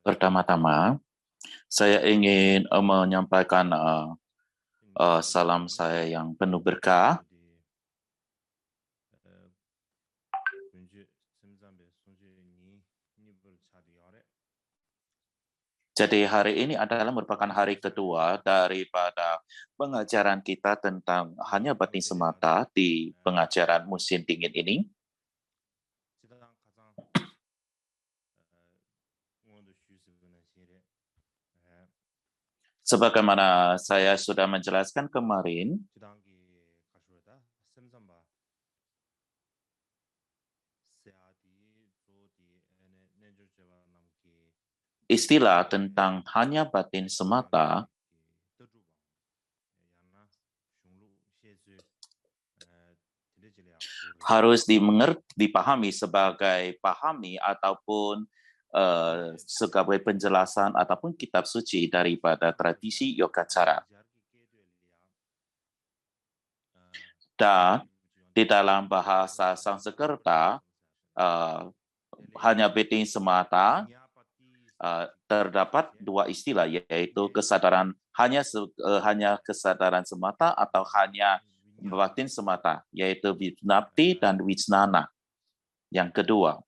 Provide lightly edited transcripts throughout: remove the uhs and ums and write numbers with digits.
Pertama-tama, saya ingin menyampaikan salam saya yang penuh berkah. Jadi hari ini adalah merupakan hari kedua daripada pengajaran kita tentang hanya batin semata di pengajaran musim dingin ini. Sebagaimana saya sudah menjelaskan kemarin, istilah tentang hanya batin semata harus dipahami sebagai pahami ataupun sebagai penjelasan ataupun kitab suci daripada tradisi Yogacara. Dan di dalam bahasa Sanskerta, hanya batin semata terdapat dua istilah, yaitu kesadaran hanya kesadaran semata atau hanya batin semata, yaitu Vijnapti dan Vijnana. Yang kedua,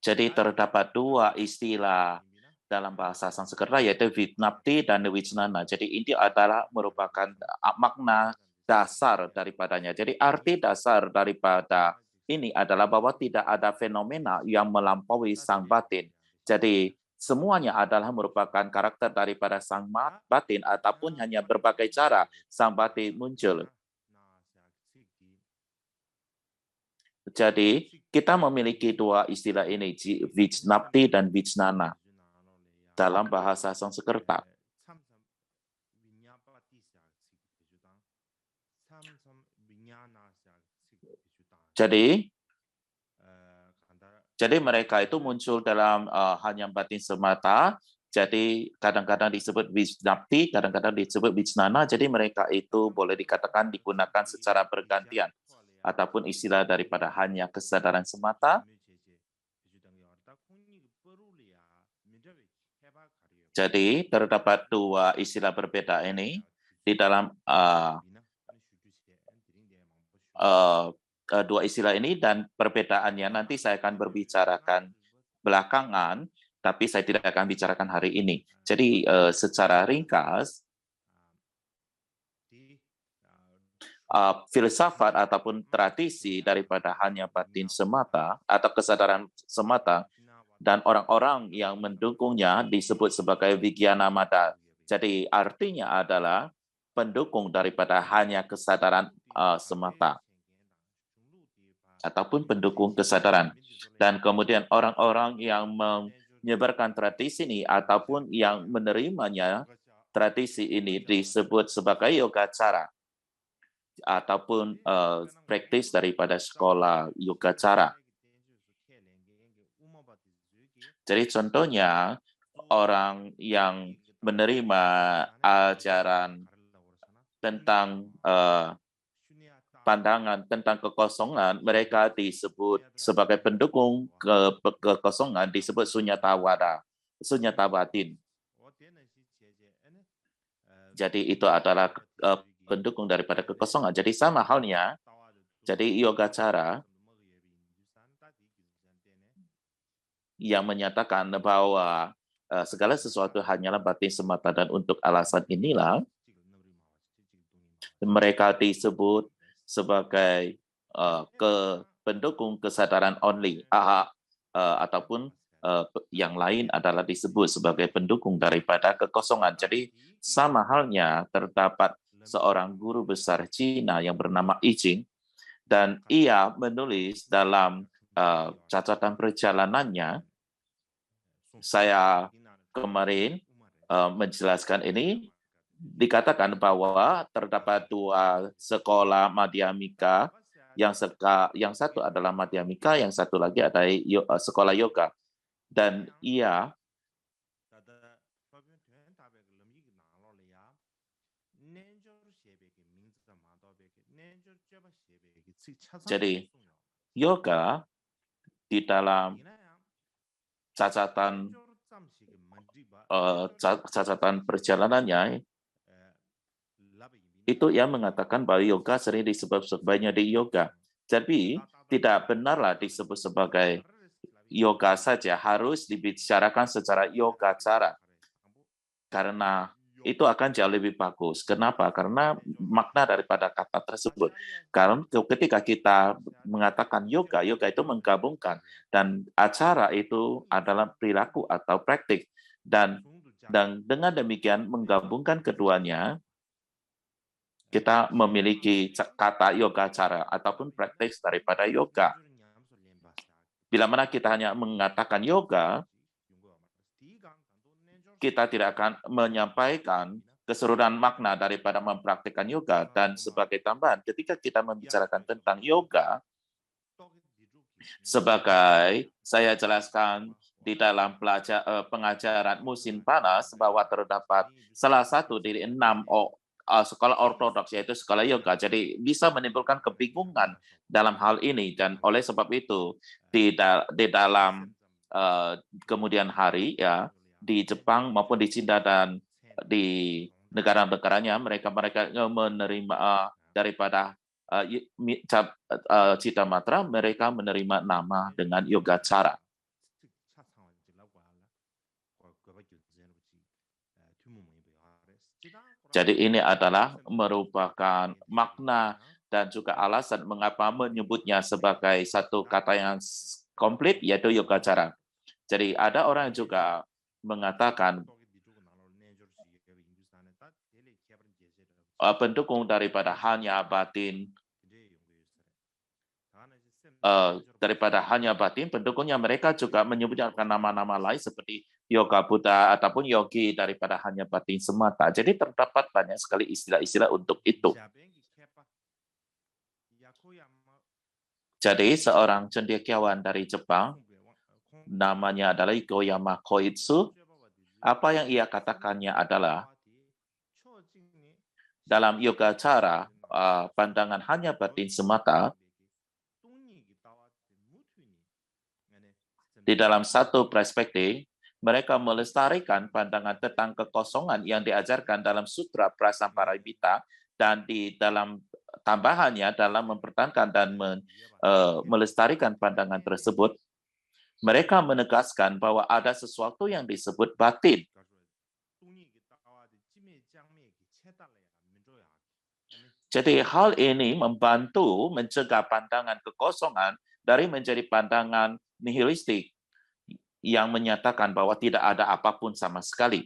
jadi terdapat dua istilah dalam bahasa Sanskerta, yaitu Vijnapti dan Vijnana. Jadi ini adalah merupakan makna dasar daripadanya. Jadi arti dasar daripada ini adalah bahwa tidak ada fenomena yang melampaui sang batin. Jadi semuanya adalah merupakan karakter daripada sang batin ataupun hanya berbagai cara sang batin muncul. Jadi kita memiliki dua istilah ini, Vijnapti dan Vijnana dalam bahasa Sanskerta. Jadi mereka itu muncul dalam hanya batin semata. Jadi kadang-kadang disebut Vijnapti, kadang-kadang disebut Vijnana. Jadi mereka itu boleh dikatakan digunakan secara bergantian. Ataupun istilah daripada hanya kesadaran semata. Jadi terdapat dua istilah berbeda ini di dalam dua istilah ini, dan perbedaannya nanti saya akan berbicarakan belakangan, tapi saya tidak akan bicarakan hari ini. Jadi secara ringkas, filsafat ataupun tradisi daripada hanya batin semata atau kesadaran semata dan orang-orang yang mendukungnya disebut sebagai Vijnanamata. Jadi artinya adalah pendukung daripada hanya kesadaran semata ataupun pendukung kesadaran. Dan kemudian orang-orang yang menyebarkan tradisi ini ataupun yang menerimanya tradisi ini disebut sebagai Yogacara ataupun praktis daripada sekolah Yogacara. Jadi contohnya orang yang menerima ajaran tentang pandangan tentang kekosongan, mereka disebut sebagai pendukung kekosongan, disebut sunyatawatin. Jadi itu adalah pendukung daripada kekosongan. Jadi sama halnya, jadi Yogacara yang menyatakan bahwa segala sesuatu hanyalah batin semata, dan untuk alasan inilah mereka disebut sebagai pendukung kesadaran only, ataupun yang lain adalah disebut sebagai pendukung daripada kekosongan. Jadi sama halnya terdapat seorang guru besar Cina yang bernama I Ching, dan ia menulis dalam catatan perjalanannya. Saya kemarin menjelaskan ini, dikatakan bahwa terdapat dua sekolah Madhyamika, yang satu adalah Madhyamika, yang satu lagi adalah sekolah yoga. Dan ia Jadi, yoga di dalam catatan catatan perjalanannya itu yang mengatakan bahwa yoga sering disebut sebagai di yoga. Jadi tidak benarlah disebut sebagai yoga saja, harus dibicarakan secara yoga cara. Karena itu akan jauh lebih bagus. Kenapa? Karena makna daripada kata tersebut. Karena ketika kita mengatakan yoga, yoga itu menggabungkan dan acara itu adalah perilaku atau praktik dan dengan demikian menggabungkan keduanya, kita memiliki kata yoga cara ataupun praktik daripada yoga. Bila mana kita hanya mengatakan yoga, kita tidak akan menyampaikan keseluruhan makna daripada mempraktikkan yoga. Dan sebagai tambahan, ketika kita membicarakan tentang yoga, sebagai saya jelaskan di dalam pengajaran musim panas bahwa terdapat salah satu dari 6 sekolah ortodoks, yaitu sekolah yoga. Jadi bisa menimbulkan kebingungan dalam hal ini, dan oleh sebab itu di dalam kemudian hari ya di Jepang maupun di Cina dan di negara-negaranya mereka menerima daripada Cita Matra, mereka menerima nama dengan Yoga Cara. Jadi ini adalah merupakan makna dan juga alasan mengapa menyebutnya sebagai satu kata yang komplit, yaitu Yoga Cara. Jadi ada orang juga mengatakan pendukung daripada hanya batin, pendukungnya mereka juga menyebutkan nama-nama lain seperti Yoga Buddha ataupun yogi daripada hanya batin semata. Jadi terdapat banyak sekali istilah-istilah untuk itu. Jadi seorang cendekiawan dari Jepang, namanya adalah Ikoyama Koitsu, apa yang ia katakannya adalah, dalam yoga cara, pandangan hanya batin semata, di dalam satu perspektif, mereka melestarikan pandangan tentang kekosongan yang diajarkan dalam Sutra Prasamparayita, dan di dalam tambahannya dalam mempertahankan dan melestarikan pandangan tersebut, mereka menegaskan bahwa ada sesuatu yang disebut batin. Jadi hal ini membantu mencegah pandangan kekosongan dari menjadi pandangan nihilistik yang menyatakan bahwa tidak ada apapun sama sekali.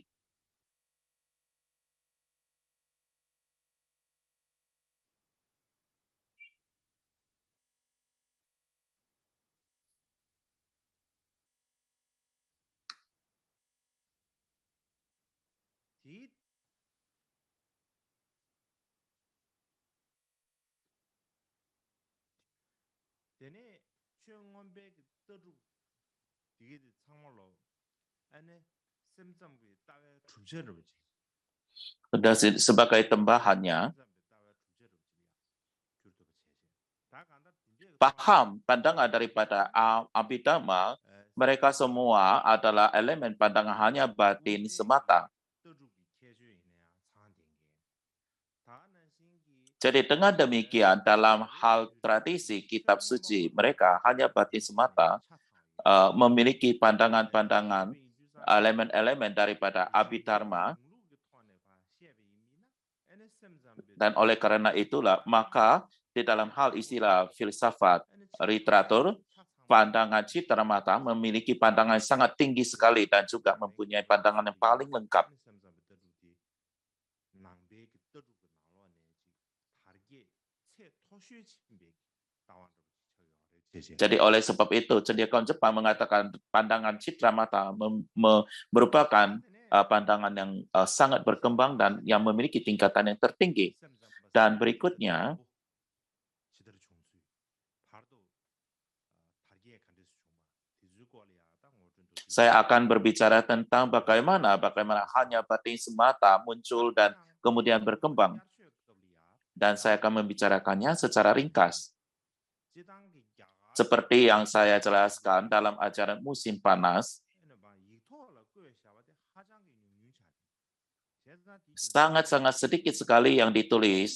Dan sebagai tambahannya, paham pandangan daripada Abhidhamma, mereka semua adalah elemen pandangan hanya batin semata. Jadi dengan demikian, dalam hal tradisi kitab suci, mereka hanya batin semata memiliki pandangan-pandangan, elemen-elemen daripada Abhidharma, dan oleh karena itulah, maka di dalam hal istilah filsafat literatur, pandangan Citra Mata memiliki pandangan yang sangat tinggi sekali dan juga mempunyai pandangan yang paling lengkap. Jadi oleh sebab itu, cendekiawan Jepang mengatakan pandangan Citra Mata merupakan pandangan yang sangat berkembang dan yang memiliki tingkatan yang tertinggi. Dan berikutnya, saya akan berbicara tentang bagaimana hanya batin semata muncul dan kemudian berkembang. Dan saya akan membicarakannya secara ringkas. Seperti yang saya jelaskan dalam ajaran musim panas, sangat-sangat sedikit sekali yang ditulis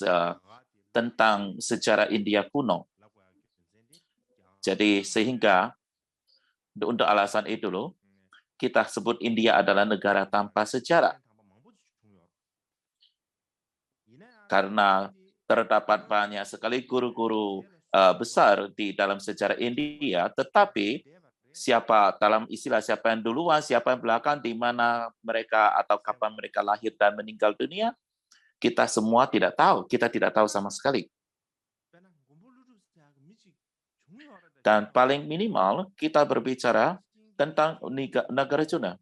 tentang sejarah India kuno. Jadi sehingga untuk alasan itu loh, kita sebut India adalah negara tanpa sejarah. Karena terdapat banyak sekali guru-guru besar di dalam sejarah India, tetapi siapa yang duluan, siapa yang belakang, di mana mereka atau kapan mereka lahir dan meninggal dunia, kita semua tidak tahu. Kita tidak tahu sama sekali. Dan paling minimal kita berbicara tentang Nagarjuna.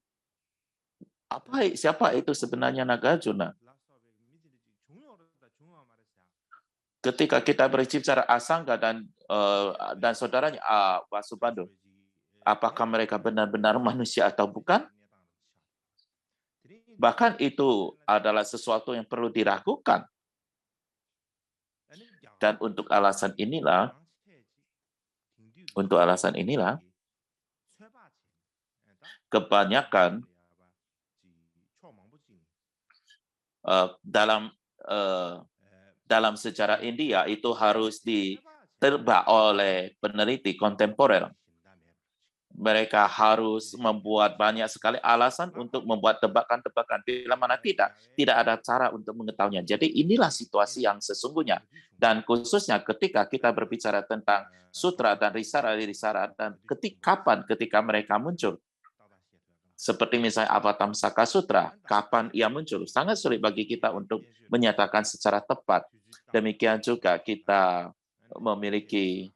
Siapa itu sebenarnya Nagarjuna? Ketika kita berbicara Asangga dan saudaranya Vasubandhu, apakah mereka benar-benar manusia atau bukan? Bahkan itu adalah sesuatu yang perlu diragukan. Dan untuk alasan inilah, kebanyakan dalam sejarah India itu harus diterba oleh peneliti kontemporer. Mereka harus membuat banyak sekali alasan untuk membuat tebakan-tebakan. Bila mana tidak ada cara untuk mengetahuinya. Jadi inilah situasi yang sesungguhnya. Dan khususnya ketika kita berbicara tentang sutra dan risara, dan kapan ketika mereka muncul. Seperti misalnya Avatamsaka Sutra, kapan ia muncul? Sangat sulit bagi kita untuk menyatakan secara tepat. Demikian juga kita memiliki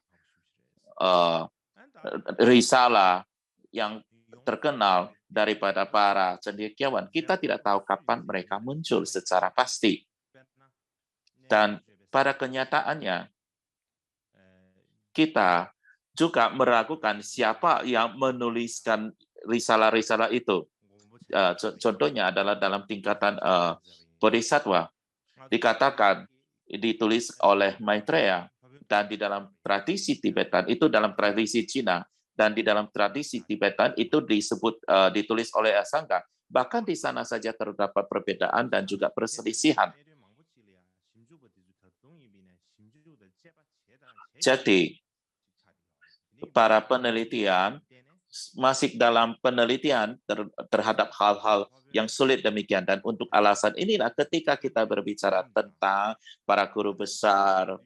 risalah yang terkenal daripada para cendekiawan. Kita tidak tahu kapan mereka muncul secara pasti. Dan pada kenyataannya, kita juga meragukan siapa yang menuliskan risalah-risalah itu. Contohnya adalah dalam tingkatan Bodhisattva. Dikatakan ditulis oleh Maitreya. Dan di dalam tradisi Tibetan, itu dalam tradisi Cina, dan di dalam tradisi Tibetan itu ditulis oleh Asangga. Bahkan di sana saja terdapat perbedaan dan juga perselisihan. Jadi, para penelitian masih dalam penelitian terhadap hal-hal yang sulit demikian. Dan untuk alasan inilah ketika kita berbicara tentang para guru besar,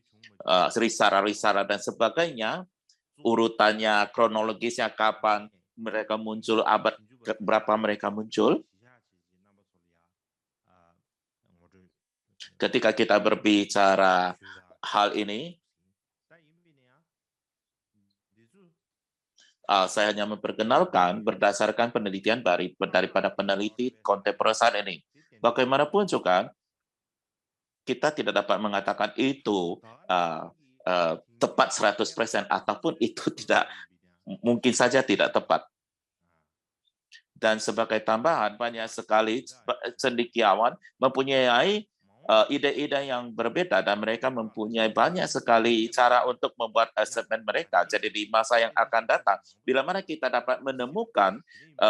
risara-risara dan sebagainya, urutannya, kronologisnya kapan mereka muncul, abad berapa mereka muncul. Ketika kita berbicara hal ini, saya hanya memperkenalkan berdasarkan penelitian daripada peneliti kontemporer saat ini. Bagaimanapun juga, kita tidak dapat mengatakan itu tepat 100% ataupun itu tidak, mungkin saja tidak tepat. Dan sebagai tambahan, banyak sekali cendekiawan mempunyai ide-ide yang berbeda dan mereka mempunyai banyak sekali cara untuk membuat asesmen mereka. Jadi di masa yang akan datang, bila mana kita dapat menemukan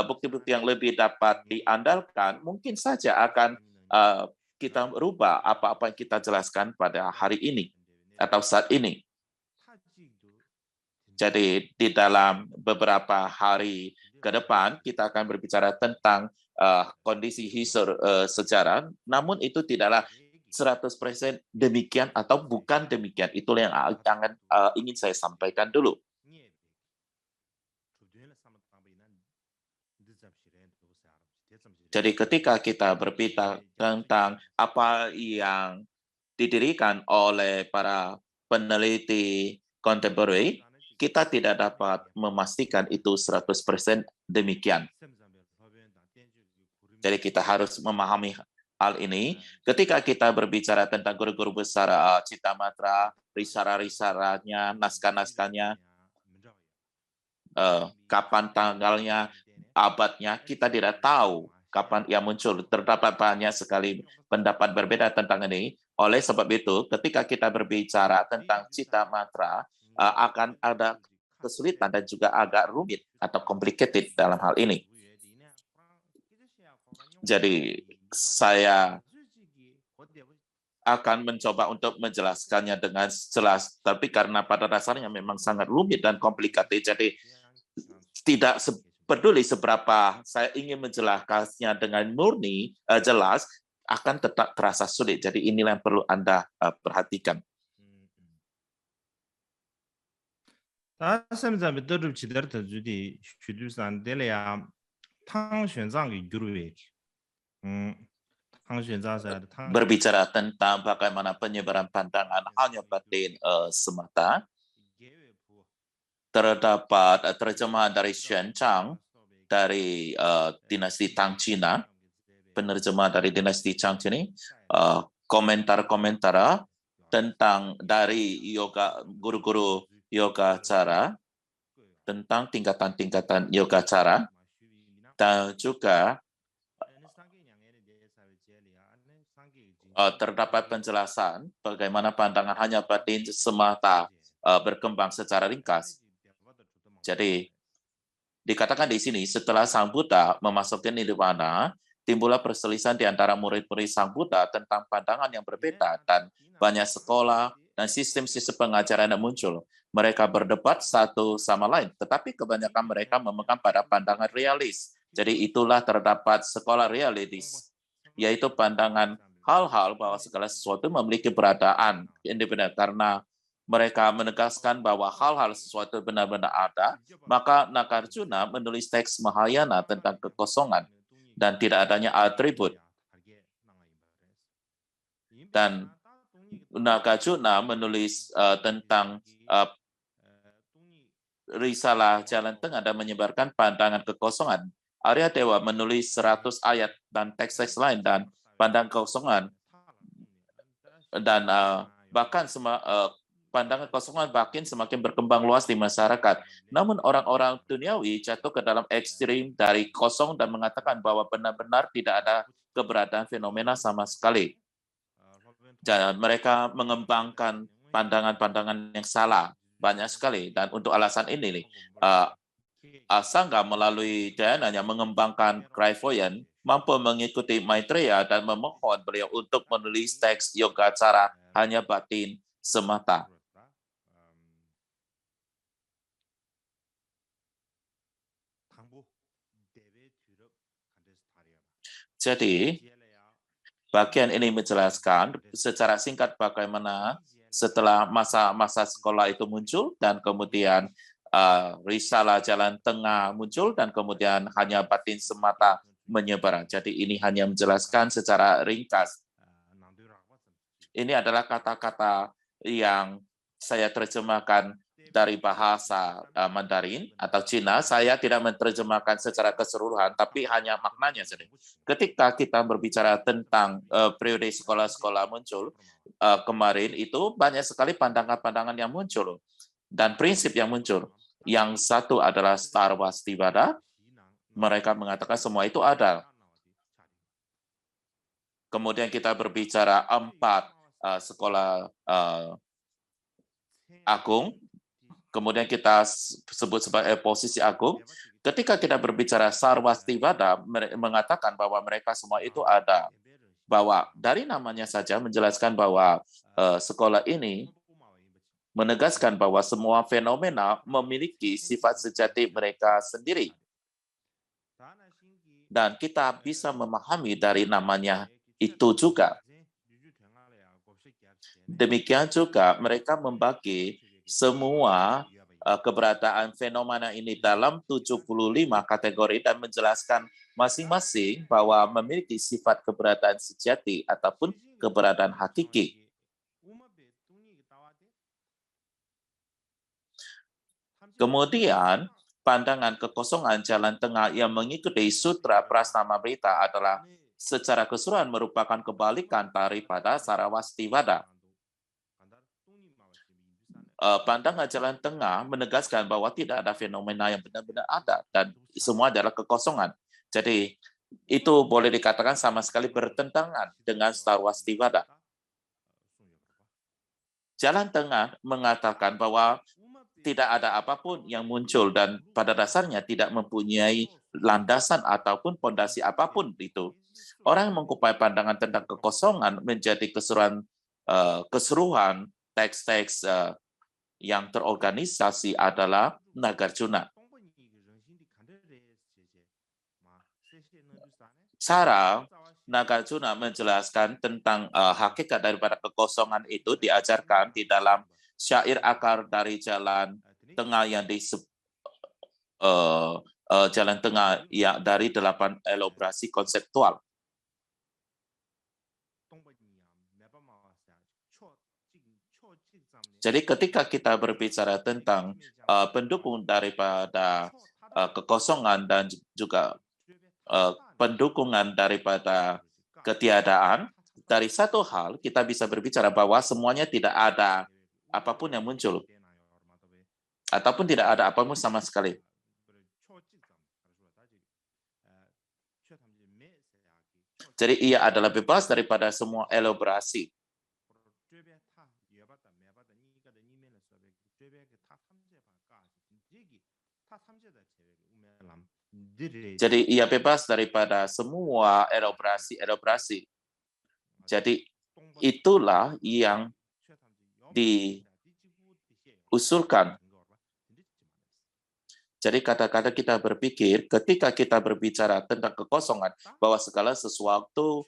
bukti-bukti yang lebih dapat diandalkan, mungkin saja akan kita rubah apa-apa yang kita jelaskan pada hari ini atau saat ini. Jadi di dalam beberapa hari ke depan kita akan berbicara tentang kondisi sejarah, namun itu tidaklah 100% demikian atau bukan demikian. Itulah yang ingin saya sampaikan dulu. Jadi ketika kita berbicara tentang apa yang didirikan oleh para peneliti kontemporer, kita tidak dapat memastikan itu 100% demikian. Jadi kita harus memahami hal ini. Ketika kita berbicara tentang guru-guru besar Citamatra, risara-risaranya, naskah-naskahnya, kapan tanggalnya, abadnya, kita tidak tahu kapan ia muncul. Terdapat banyak sekali pendapat berbeda tentang ini. Oleh sebab itu, ketika kita berbicara tentang Citamatra, akan ada kesulitan dan juga agak rumit atau complicated dalam hal ini. Jadi saya akan mencoba untuk menjelaskannya dengan jelas, tapi karena pada dasarnya memang sangat rumit dan complicated, jadi tidak peduli seberapa saya ingin menjelaskannya dengan murni, jelas, akan tetap terasa sulit. Jadi inilah yang perlu Anda perhatikan. 他现在得出其他特殊的许多上得了呀，汤选上给 Europe，汤选上是汤。 Berbicara tentang bagaimana penyebaran pandangan hanya batin semata, terdapat terjemahan dari Xuan Chang dari dinasti Tang Cina, penerjemah dari dinasti Chang ini, komentar-komentar tentang dari yoga guru-guru yoga cara, tentang tingkatan-tingkatan yoga cara, dan juga terdapat penjelasan bagaimana pandangan hanya batin semata berkembang secara ringkas. Jadi, dikatakan di sini, setelah Sang Buddha memasuki nirvana, timbullah perselisihan di antara murid-murid Sang Buddha tentang pandangan yang berbeda, dan banyak sekolah dan sistem-sistem pengajaran yang muncul. Mereka berdebat satu sama lain, tetapi kebanyakan mereka memegang pada pandangan realis. Jadi itulah terdapat sekolah realis, yaitu pandangan hal-hal bahwa segala sesuatu memiliki keberadaan independen, karena mereka menegaskan bahwa hal-hal sesuatu benar-benar ada, maka Nagarjuna menulis teks Mahayana tentang kekosongan dan tidak adanya atribut. Dan Nagarjuna menulis tentang risalah Jalan Tengah dan menyebarkan pandangan kekosongan. Arya Dewa menulis 100 ayat dan teks-teks lain dan pandangan kekosongan, dan bahkan pandangan kekosongan bahkan semakin berkembang luas di masyarakat. Namun orang-orang duniawi jatuh ke dalam ekstrim dari kosong dan mengatakan bahwa benar-benar tidak ada keberadaan fenomena sama sekali. Dan mereka mengembangkan pandangan-pandangan yang salah banyak sekali, dan untuk alasan ini nih, Asangga melalui Dhyana mengembangkan Clairvoyant, mampu mengikuti Maitreya dan memohon beliau untuk menulis teks yoga cara hanya batin semata. Jadi, bagian ini menjelaskan secara singkat bagaimana setelah masa-masa sekolah itu muncul, dan kemudian risalah Jalan Tengah muncul, dan kemudian hanya batin semata menyebar. Jadi ini hanya menjelaskan secara ringkas. Ini adalah kata-kata yang saya terjemahkan dari bahasa Mandarin atau Cina. Saya tidak menerjemahkan secara keseluruhan, tapi hanya maknanya saja. Ketika kita berbicara tentang periode sekolah-sekolah muncul, kemarin itu banyak sekali pandangan-pandangan yang muncul dan prinsip yang muncul. Yang satu adalah Sarvastivada, mereka mengatakan semua itu ada. Kemudian kita berbicara 4 sekolah agung, kemudian kita sebut sebagai posisi agung. Ketika kita berbicara Sarvastivada, mengatakan bahwa mereka semua itu ada. Bahwa dari namanya saja menjelaskan bahwa sekolah ini menegaskan bahwa semua fenomena memiliki sifat sejati mereka sendiri. Dan kita bisa memahami dari namanya itu juga. Demikian juga mereka membagi semua keberadaan fenomena ini dalam 75 kategori dan menjelaskan masing-masing bahwa memiliki sifat keberadaan sejati ataupun keberadaan hakiki. Kemudian, pandangan kekosongan Jalan Tengah yang mengikuti Sutra Prasnamamrita adalah secara keseluruhan merupakan kebalikan daripada Sarvastivada. Pandangan Jalan Tengah menegaskan bahwa tidak ada fenomena yang benar-benar ada, dan semua adalah kekosongan. Jadi, itu boleh dikatakan sama sekali bertentangan dengan Sarvastivada. Jalan Tengah mengatakan bahwa tidak ada apapun yang muncul dan pada dasarnya tidak mempunyai landasan ataupun fondasi apapun itu. Orang yang mengkupai pandangan tentang kekosongan menjadi keseruan teks-teks yang terorganisasi adalah Nagarjuna. Cara Nagarjuna menjelaskan tentang hakikat daripada kekosongan itu diajarkan di dalam syair akar dari jalan tengah yang jalan tengah ya dari 8 elaborasi konseptual. Jadi ketika kita berbicara tentang pendukung daripada kekosongan dan juga pendukungan daripada ketiadaan, dari satu hal kita bisa berbicara bahwa semuanya tidak ada apapun yang muncul, ataupun tidak ada apapun sama sekali. Jadi ia adalah bebas daripada semua elaborasi. Jadi ia bebas daripada semua elaborasi. Jadi itulah yang diusulkan. Jadi kata-kata kita berpikir ketika kita berbicara tentang kekosongan bahwa segala sesuatu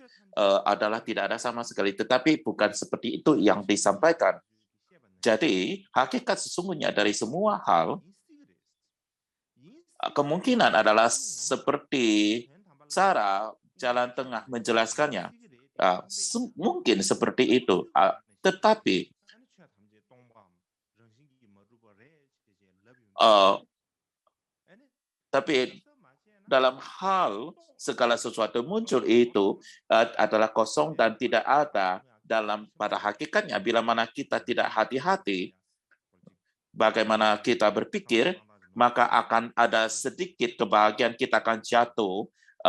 adalah tidak ada sama sekali, tetapi bukan seperti itu yang disampaikan. Jadi hakikat sesungguhnya dari semua hal kemungkinan adalah seperti cara jalan tengah menjelaskannya. Mungkin seperti itu, tetapi dalam hal segala sesuatu muncul itu adalah kosong dan tidak ada dalam pada hakikatnya. Bila mana kita tidak hati-hati, bagaimana kita berpikir, maka akan ada sedikit kebahagiaan kita akan jatuh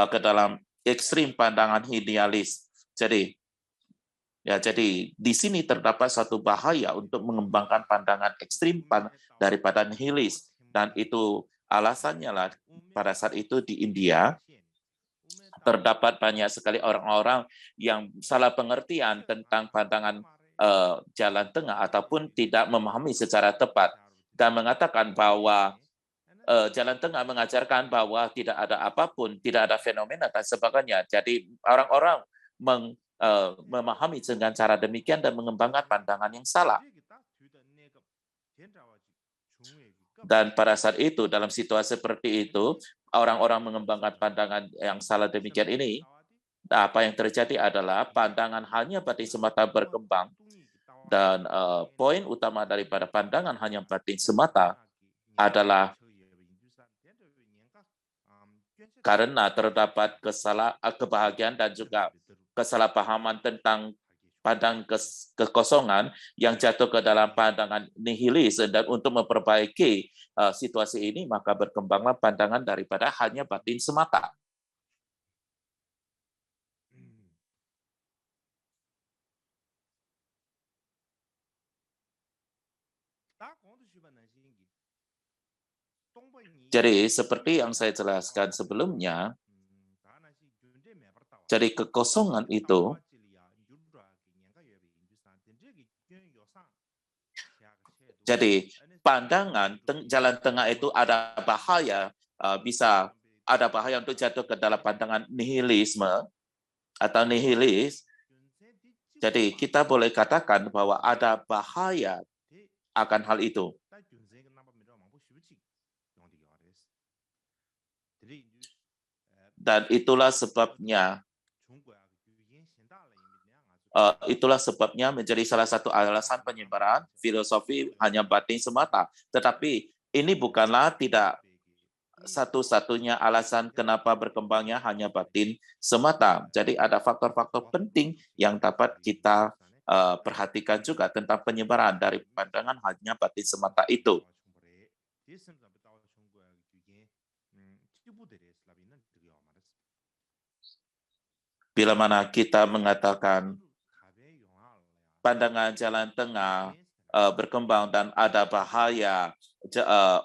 ke dalam ekstrim pandangan idealis. Jadi di sini terdapat satu bahaya untuk mengembangkan pandangan ekstrim daripada nihilis, dan itu alasannya lah pada saat itu di India terdapat banyak sekali orang-orang yang salah pengertian tentang pandangan jalan tengah ataupun tidak memahami secara tepat dan mengatakan bahwa jalan tengah mengajarkan bahwa tidak ada apapun, tidak ada fenomena dan sebagainya. Jadi orang-orang memahami dengan cara demikian dan mengembangkan pandangan yang salah. Dan pada saat itu, dalam situasi seperti itu, orang-orang mengembangkan pandangan yang salah demikian ini, apa yang terjadi adalah pandangan hanya batin semata berkembang, dan poin utama daripada pandangan hanya batin semata adalah karena terdapat kebahagiaan dan juga kesalahpahaman tentang pandangan kekosongan yang jatuh ke dalam pandangan nihilis, dan untuk memperbaiki situasi ini maka berkembanglah pandangan daripada hanya batin semata. Jadi seperti yang saya jelaskan sebelumnya, jadi kekosongan itu jadi pandangan jalan tengah itu ada bahaya, bisa ada bahaya untuk jatuh ke dalam pandangan nihilisme atau nihilis. Jadi kita boleh katakan bahwa ada bahaya akan hal itu. Dan itulah sebabnya menjadi salah satu alasan penyebaran filosofi hanya batin semata. Tetapi ini bukanlah tidak satu-satunya alasan kenapa berkembangnya hanya batin semata. Jadi ada faktor-faktor penting yang dapat kita perhatikan juga tentang penyebaran dari pandangan hanya batin semata itu. Bila mana kita mengatakan pandangan jalan tengah berkembang dan ada bahaya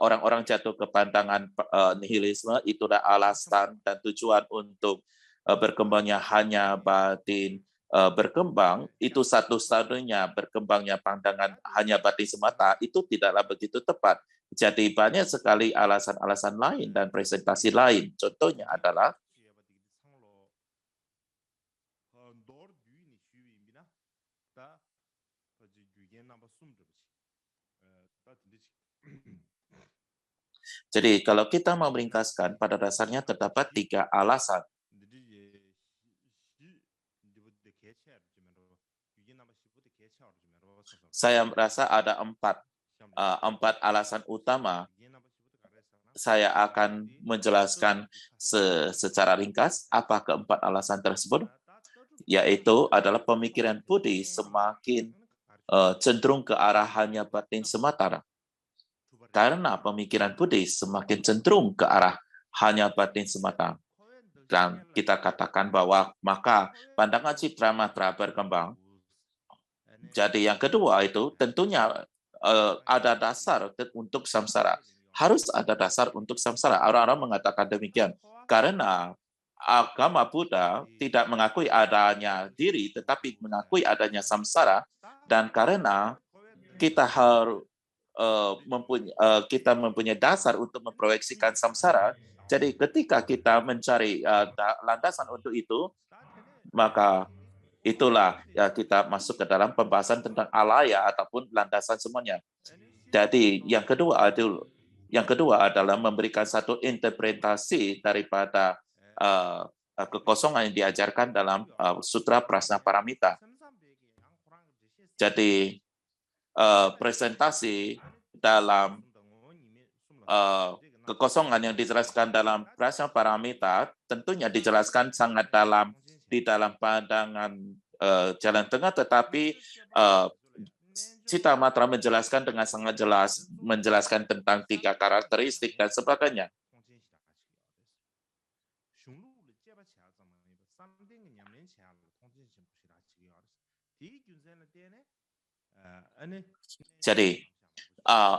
orang-orang jatuh ke pandangan nihilisme, itulah alasan dan tujuan untuk berkembangnya hanya batin berkembang, itu satu-satunya berkembangnya pandangan hanya batin semata, itu tidaklah begitu tepat. Jadi banyak sekali alasan-alasan lain dan presentasi lain. Contohnya adalah jadi kalau kita mau meringkaskan, pada dasarnya terdapat 3 alasan. Saya merasa ada 4 alasan utama. Saya akan menjelaskan secara ringkas apa keempat alasan tersebut, yaitu adalah pemikiran Budi semakin cenderung ke arah hanya batin semata. Karena pemikiran Buddhis semakin cenderung ke arah hanya batin semata. Dan kita katakan bahwa maka pandangan Citra Matra berkembang. Jadi yang kedua itu tentunya ada dasar untuk samsara. Harus ada dasar untuk samsara. Orang-orang mengatakan demikian. Karena agama Buddha tidak mengakui adanya diri, tetapi mengakui adanya samsara. Dan karena kita harus kita mempunyai dasar untuk memproyeksikan samsara. Jadi ketika kita mencari landasan untuk itu, maka itulah ya kita masuk ke dalam pembahasan tentang alaya ataupun landasan semuanya. Jadi yang kedua adalah memberikan satu interpretasi daripada kekosongan yang diajarkan dalam Sutra Prasna Paramita. Jadi presentasi dalam kekosongan yang dijelaskan dalam Prasna Paramita tentunya dijelaskan sangat dalam di dalam pandangan jalan tengah, tetapi Cita Matra menjelaskan dengan sangat jelas, menjelaskan tentang 3 karakteristik dan sebagainya. Jadi,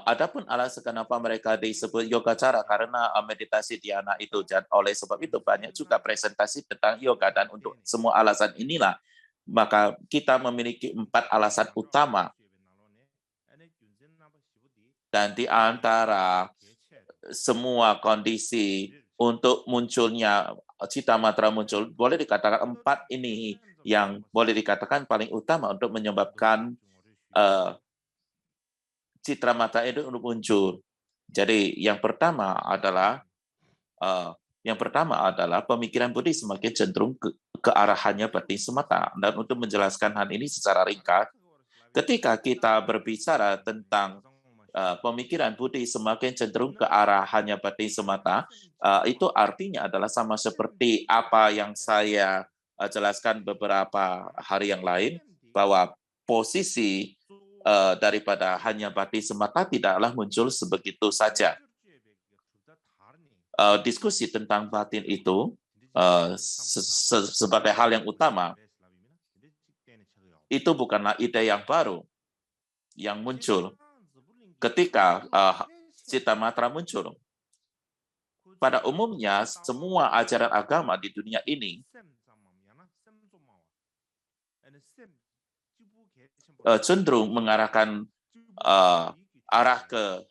adapun alasan kenapa mereka disebut yogacara karena meditasi dhyana itu, dan oleh sebab itu banyak juga presentasi tentang yoga, dan untuk semua alasan inilah maka kita memiliki 4 alasan utama. Dan di antara semua kondisi untuk munculnya Cita Matra muncul, boleh dikatakan 4 ini yang boleh dikatakan paling utama untuk menyebabkan Citra Matra itu muncul. Jadi yang pertama adalah pemikiran Budi semakin cenderung ke arah hanya batin semata. Dan untuk menjelaskan hal ini secara ringkas, ketika kita berbicara tentang pemikiran Budi semakin cenderung ke arah hanya batin semata, itu artinya adalah sama seperti apa yang saya jelaskan beberapa hari yang lain, bahwa posisi daripada hanya batin semata tidaklah muncul sebegitu saja. Diskusi tentang batin itu sebagai hal yang utama, itu bukanlah ide yang baru yang muncul ketika Cita Matra muncul. Pada umumnya, semua ajaran agama di dunia ini cenderung mengarahkan arah ke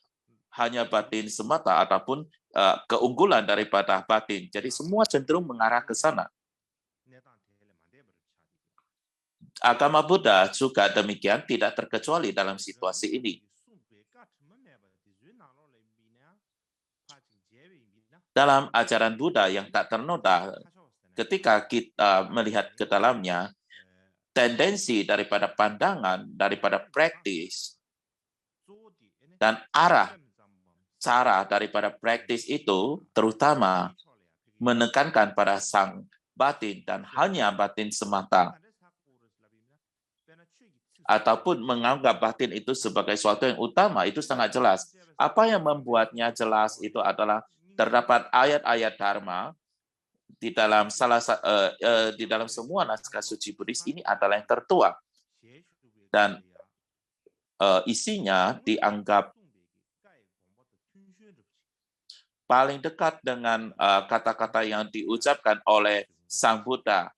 hanya batin semata ataupun keunggulan daripada batin. Jadi semua cenderung mengarah ke sana. Agama Buddha juga demikian, tidak terkecuali dalam situasi ini. Dalam ajaran Buddha yang tak ternoda, ketika kita melihat ke dalamnya, tendensi daripada pandangan, daripada praktis, dan cara daripada praktis itu terutama menekankan pada sang batin dan hanya batin semata, ataupun menganggap batin itu sebagai sesuatu yang utama, itu sangat jelas. Apa yang membuatnya jelas itu adalah terdapat ayat-ayat Dharma di dalam di dalam semua naskah suci Buddhis. Ini adalah yang tertua dan isinya dianggap paling dekat dengan kata-kata yang diucapkan oleh Sang Buddha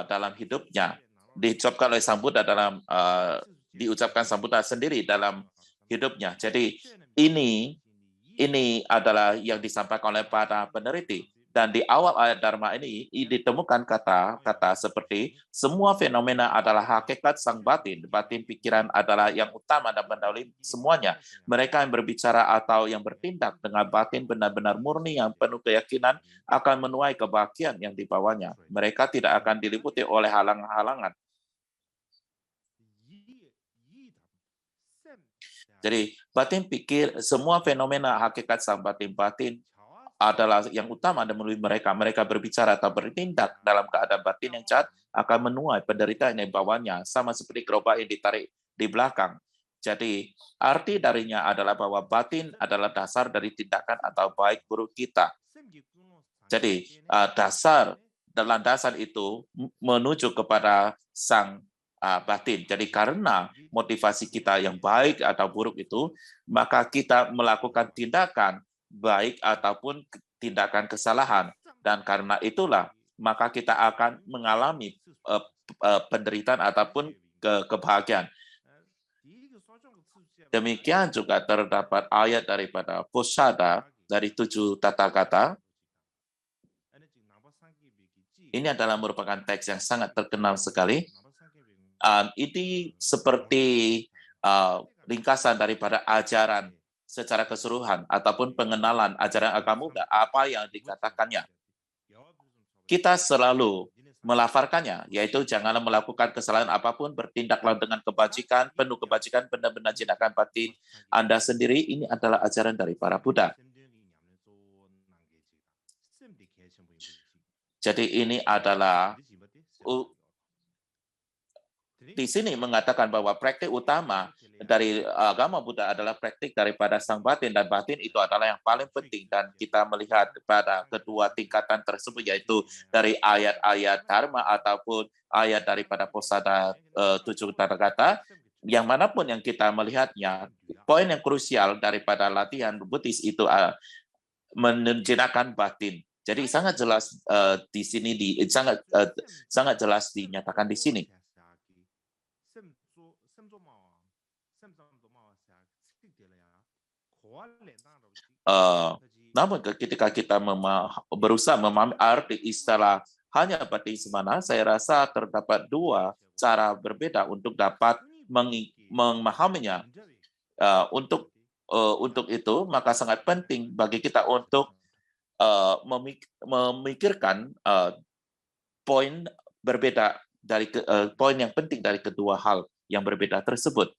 dalam hidupnya, diucapkan oleh Sang Buddha diucapkan Sang Buddha sendiri dalam hidupnya. Jadi ini adalah yang disampaikan oleh para peneliti. Dan di awal ayat Dharma ini ditemukan kata-kata seperti semua fenomena adalah hakikat sang batin. Batin pikiran adalah yang utama dan mendahului semuanya. Mereka yang berbicara atau yang bertindak dengan batin benar-benar murni yang penuh keyakinan akan menuai kebahagiaan yang dibawanya. Mereka tidak akan diliputi oleh halangan-halangan. Jadi batin pikir semua fenomena hakikat sang batin adalah yang utama dan melalui mereka. Mereka berbicara atau bertindak dalam keadaan batin yang jahat akan menuai penderitaan yang bawahnya, sama seperti gerobak yang ditarik di belakang. Jadi arti darinya adalah bahwa batin adalah dasar dari tindakan atau baik buruk kita. Jadi dalam dasar itu menuju kepada sang batin. Jadi karena motivasi kita yang baik atau buruk itu, maka kita melakukan tindakan baik ataupun tindakan kesalahan. Dan karena itulah, maka kita akan mengalami penderitaan ataupun kebahagiaan. Demikian juga terdapat ayat daripada Posada dari 7 tata kata. Ini adalah merupakan teks yang sangat terkenal sekali. Ini seperti ringkasan daripada ajaran secara keseluruhan ataupun pengenalan ajaran agama Buddha, apa yang dikatakannya. Kita selalu melafalkannya, yaitu janganlah melakukan kesalahan apapun, bertindaklah dengan kebajikan, penuh kebajikan, benar-benar jinakkan batin Anda sendiri. Ini adalah ajaran dari para Buddha. Jadi ini adalah di sini mengatakan bahwa praktik utama dari agama Buddha adalah praktik daripada sang batin, dan batin itu adalah yang paling penting. Dan kita melihat pada kedua tingkatan tersebut, yaitu dari ayat-ayat Dharma ataupun ayat daripada Posada 7 tata kata, yang manapun yang kita melihatnya, poin yang krusial daripada latihan Buddhis itu menjinakkan batin. Jadi sangat jelas di sini sangat jelas dinyatakan di sini. Namun ketika kita berusaha memahami arti istilah hanya batin semana, saya rasa terdapat 2 cara berbeda untuk dapat memahaminya. Untuk itu, maka sangat penting bagi kita untuk memikirkan poin berbeda dari poin yang penting dari kedua hal yang berbeda tersebut.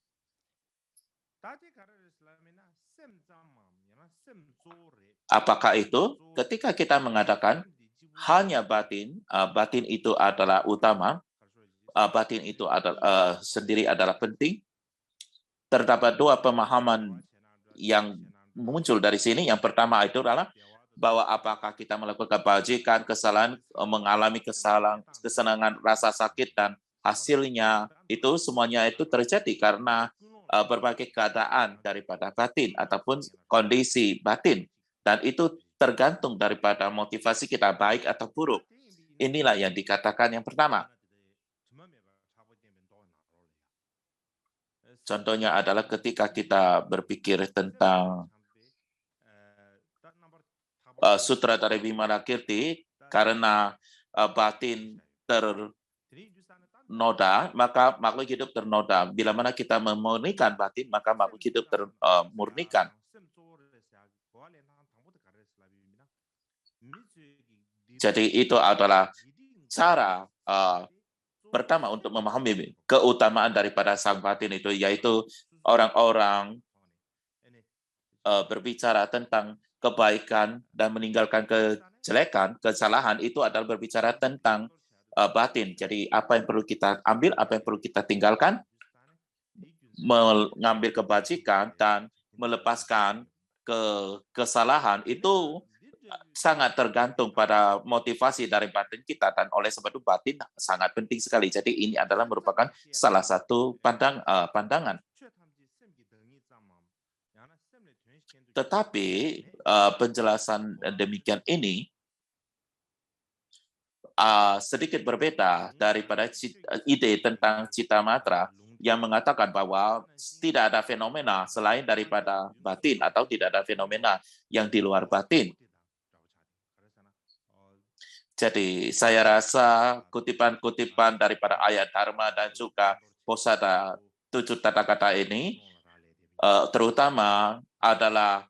Apakah itu? Ketika kita mengatakan hanya batin, batin itu adalah utama, batin itu sendiri adalah penting. Terdapat 2 pemahaman yang muncul dari sini. Yang pertama itu adalah bahwa apakah kita melakukan kebajikan, kesalahan, mengalami kesenangan, rasa sakit, dan hasilnya itu semuanya itu terjadi karena berbagai keadaan daripada batin ataupun kondisi batin. Dan itu tergantung daripada motivasi kita baik atau buruk. Inilah yang dikatakan yang pertama. Contohnya adalah ketika kita berpikir tentang Sutra dari Vimalakirti, karena batin ternoda, maka makhluk hidup ternoda. Bila mana kita memurnikan batin, maka makhluk hidup termurnikan. Jadi itu adalah cara pertama untuk memahami keutamaan daripada sang batin itu, yaitu orang-orang berbicara tentang kebaikan dan meninggalkan kejelekan, kesalahan, itu adalah berbicara tentang batin. Jadi apa yang perlu kita ambil, apa yang perlu kita tinggalkan, mengambil kebajikan dan melepaskan kesalahan, itu sangat tergantung pada motivasi dari batin kita, dan oleh sebab itu batin sangat penting sekali. Jadi ini adalah merupakan salah satu pandangan. Tetapi penjelasan demikian ini sedikit berbeda daripada ide tentang cita matra yang mengatakan bahwa tidak ada fenomena selain daripada batin atau tidak ada fenomena yang di luar batin. Jadi saya rasa kutipan-kutipan daripada ayat Dharma dan juga Posada 7 tata kata ini terutama adalah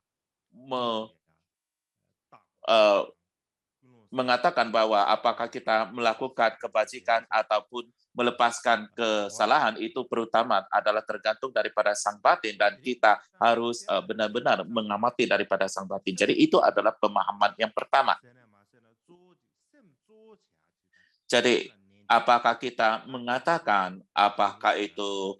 mengatakan bahwa apakah kita melakukan kebajikan ataupun melepaskan kesalahan itu terutama adalah tergantung daripada sang batin dan kita harus benar-benar mengamati daripada sang batin. Jadi itu adalah pemahaman yang pertama. Jadi apakah kita mengatakan apakah itu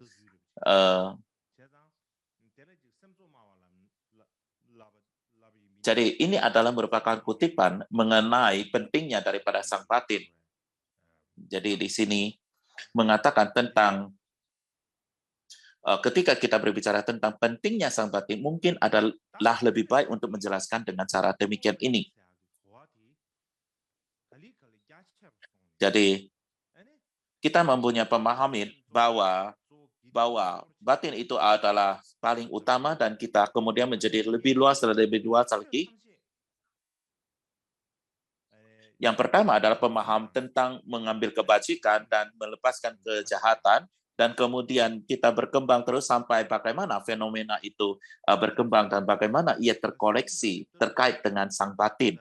jadi ini adalah merupakan kutipan mengenai pentingnya daripada sang batin. Jadi di sini mengatakan tentang ketika kita berbicara tentang pentingnya sang batin, mungkin adalah lebih baik untuk menjelaskan dengan cara demikian ini. Jadi kita mempunyai pemahaman bahwa batin itu adalah paling utama dan kita kemudian menjadi lebih luas lagi. Yang pertama adalah pemahaman tentang mengambil kebajikan dan melepaskan kejahatan, dan kemudian kita berkembang terus sampai bagaimana fenomena itu berkembang dan bagaimana ia terkoleksi terkait dengan sang batin.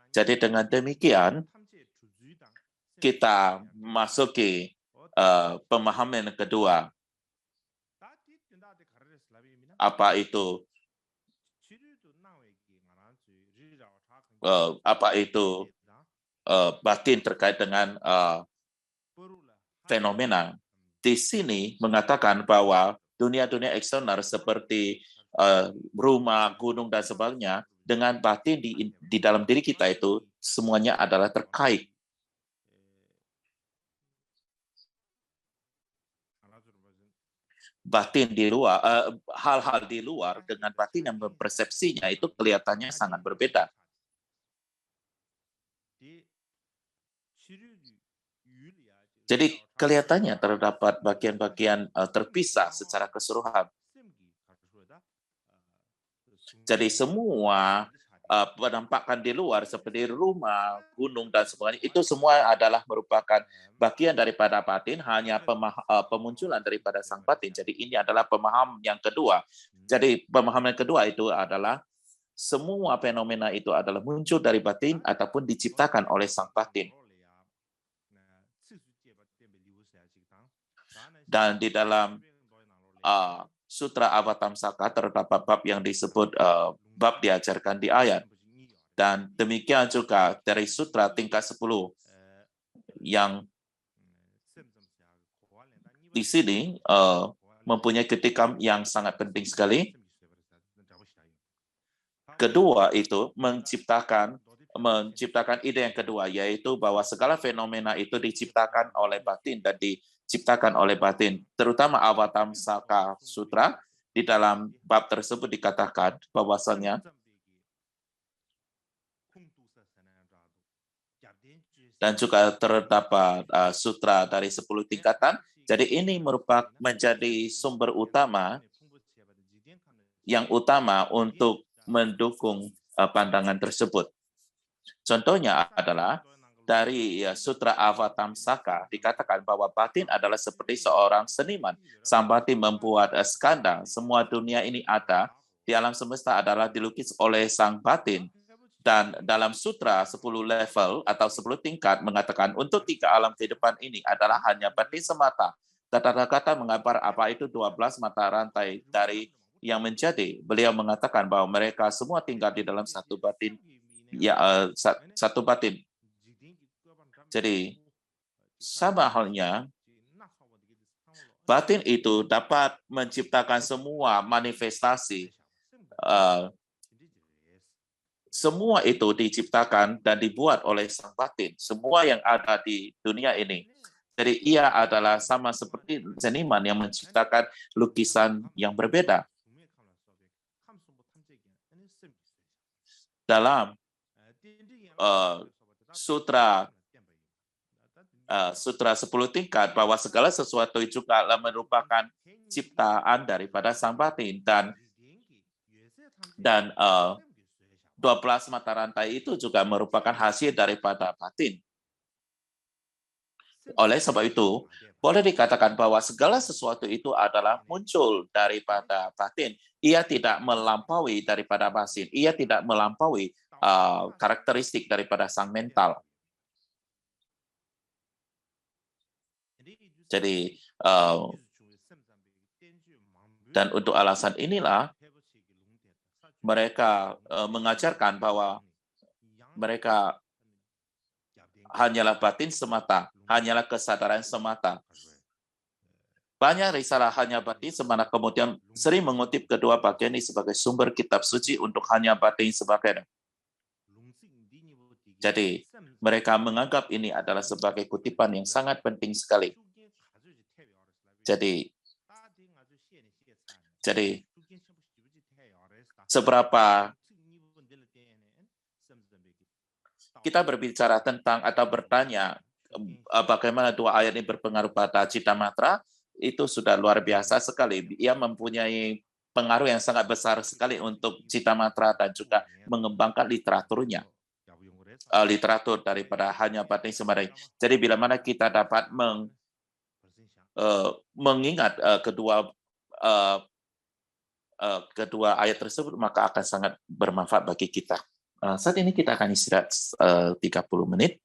Jadi dengan demikian kita masuki pemahaman kedua. Apa itu batin terkait dengan fenomena. Di sini mengatakan bahwa dunia-dunia eksternal seperti rumah, gunung, dan sebagainya, dengan batin di dalam diri kita itu semuanya adalah terkait. Batin di luar, hal-hal di luar dengan batin yang mempersepsinya itu kelihatannya sangat berbeda. Jadi kelihatannya terdapat bagian-bagian terpisah secara keseluruhan. Jadi semua penampakan di luar seperti rumah, gunung, dan sebagainya, itu semua adalah merupakan bagian daripada batin, hanya pemunculan daripada sang batin. Jadi ini adalah pemahaman yang kedua. Jadi pemahaman kedua itu adalah semua fenomena itu adalah muncul dari batin ataupun diciptakan oleh sang batin. Dan di dalam Sutra Avatamsaka terdapat bab yang disebut bab diajarkan di ayat. Dan demikian juga dari sutra tingkat 10 yang di sini mempunyai ketikam yang sangat penting sekali. Kedua itu menciptakan ide yang kedua, yaitu bahwa segala fenomena itu diciptakan oleh batin dan diciptakan oleh batin. Terutama Avatamsaka Sutra, di dalam bab tersebut dikatakan bahwasannya dan juga terdapat sutra dari 10 tingkatan. Jadi ini merupakan menjadi sumber utama yang utama untuk mendukung pandangan tersebut. Contohnya adalah dari Sutra Avatamsaka dikatakan bahwa batin adalah seperti seorang seniman. Sang batin membuat skanda. Semua dunia ini ada di alam semesta adalah dilukis oleh sang batin. Dan dalam sutra 10 level atau 10 tingkat mengatakan untuk 3 alam kehidupan ini adalah hanya batin semata. Kata-kata menggambar apa itu 12 mata rantai dari yang menjadi. Beliau mengatakan bahwa mereka semua tinggal di dalam satu batin. Satu batin. Jadi sama halnya batin itu dapat menciptakan semua manifestasi. Semua itu diciptakan dan dibuat oleh sang batin. Semua yang ada di dunia ini. Jadi ia adalah sama seperti seniman yang menciptakan lukisan yang berbeda. dalam sutra sutra 10 tingkat bahwa segala sesuatu juga merupakan ciptaan daripada sang batin dan 12 mata rantai itu juga merupakan hasil daripada batin. Oleh sebab itu, boleh dikatakan bahwa segala sesuatu itu adalah muncul daripada batin. Ia tidak melampaui daripada batin. Ia tidak melampaui karakteristik daripada sang mental. Jadi, dan untuk alasan inilah, mereka mengajarkan bahwa mereka hanyalah batin semata, hanyalah kesadaran semata. Banyak risalah hanya batin semata kemudian sering mengutip kedua bagian ini sebagai sumber kitab suci untuk hanya batin sebagainya. Jadi, mereka menganggap ini adalah sebagai kutipan yang sangat penting sekali. Jadi seberapa kita berbicara tentang atau bertanya bagaimana dua ayat ini berpengaruh pada Cita Matra, itu sudah luar biasa sekali. Ia mempunyai pengaruh yang sangat besar sekali untuk Cita Matra dan juga mengembangkan literaturnya. Literatur daripada hanya batin semata. Jadi bila mana kita dapat mengingat kedua ayat tersebut, maka akan sangat bermanfaat bagi kita. Saat ini kita akan istirahat 30 menit.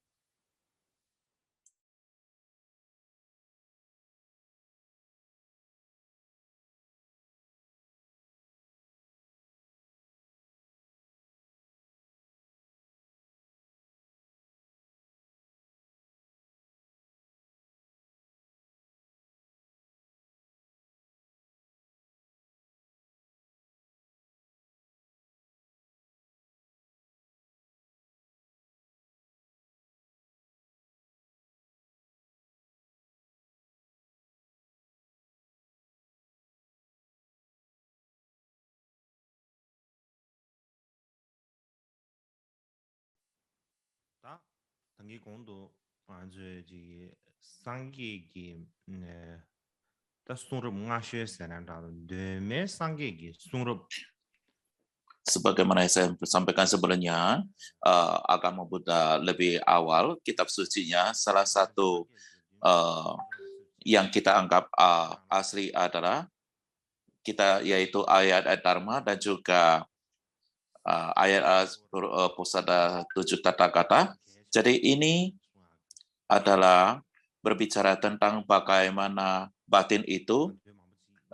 당기 공도 아주 지 상계기 다 송럽 ngasyue sanandang deme sanggegi 송럽. Sebagaimana yang saya sampaikan sebelumnya, agama Buddha lebih awal, kitab sucinya salah satu yang kita anggap asli adalah yaitu ayat-ayat Dharma dan juga ayat Pusada 7 tata kata. Jadi ini adalah berbicara tentang bagaimana batin itu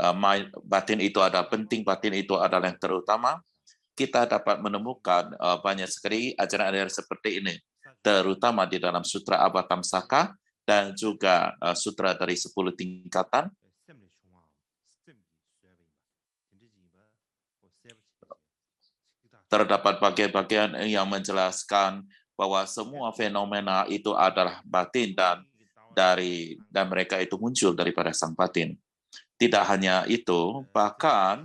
adalah penting, batin itu adalah yang terutama. Kita dapat menemukan banyak sekali ajaran-ajaran seperti ini, terutama di dalam Sutra Avatamsaka dan juga Sutra dari 10 tingkatan. Terdapat bagian-bagian yang menjelaskan bahwa semua fenomena itu adalah batin dan mereka itu muncul daripada sang batin. Tidak hanya itu, bahkan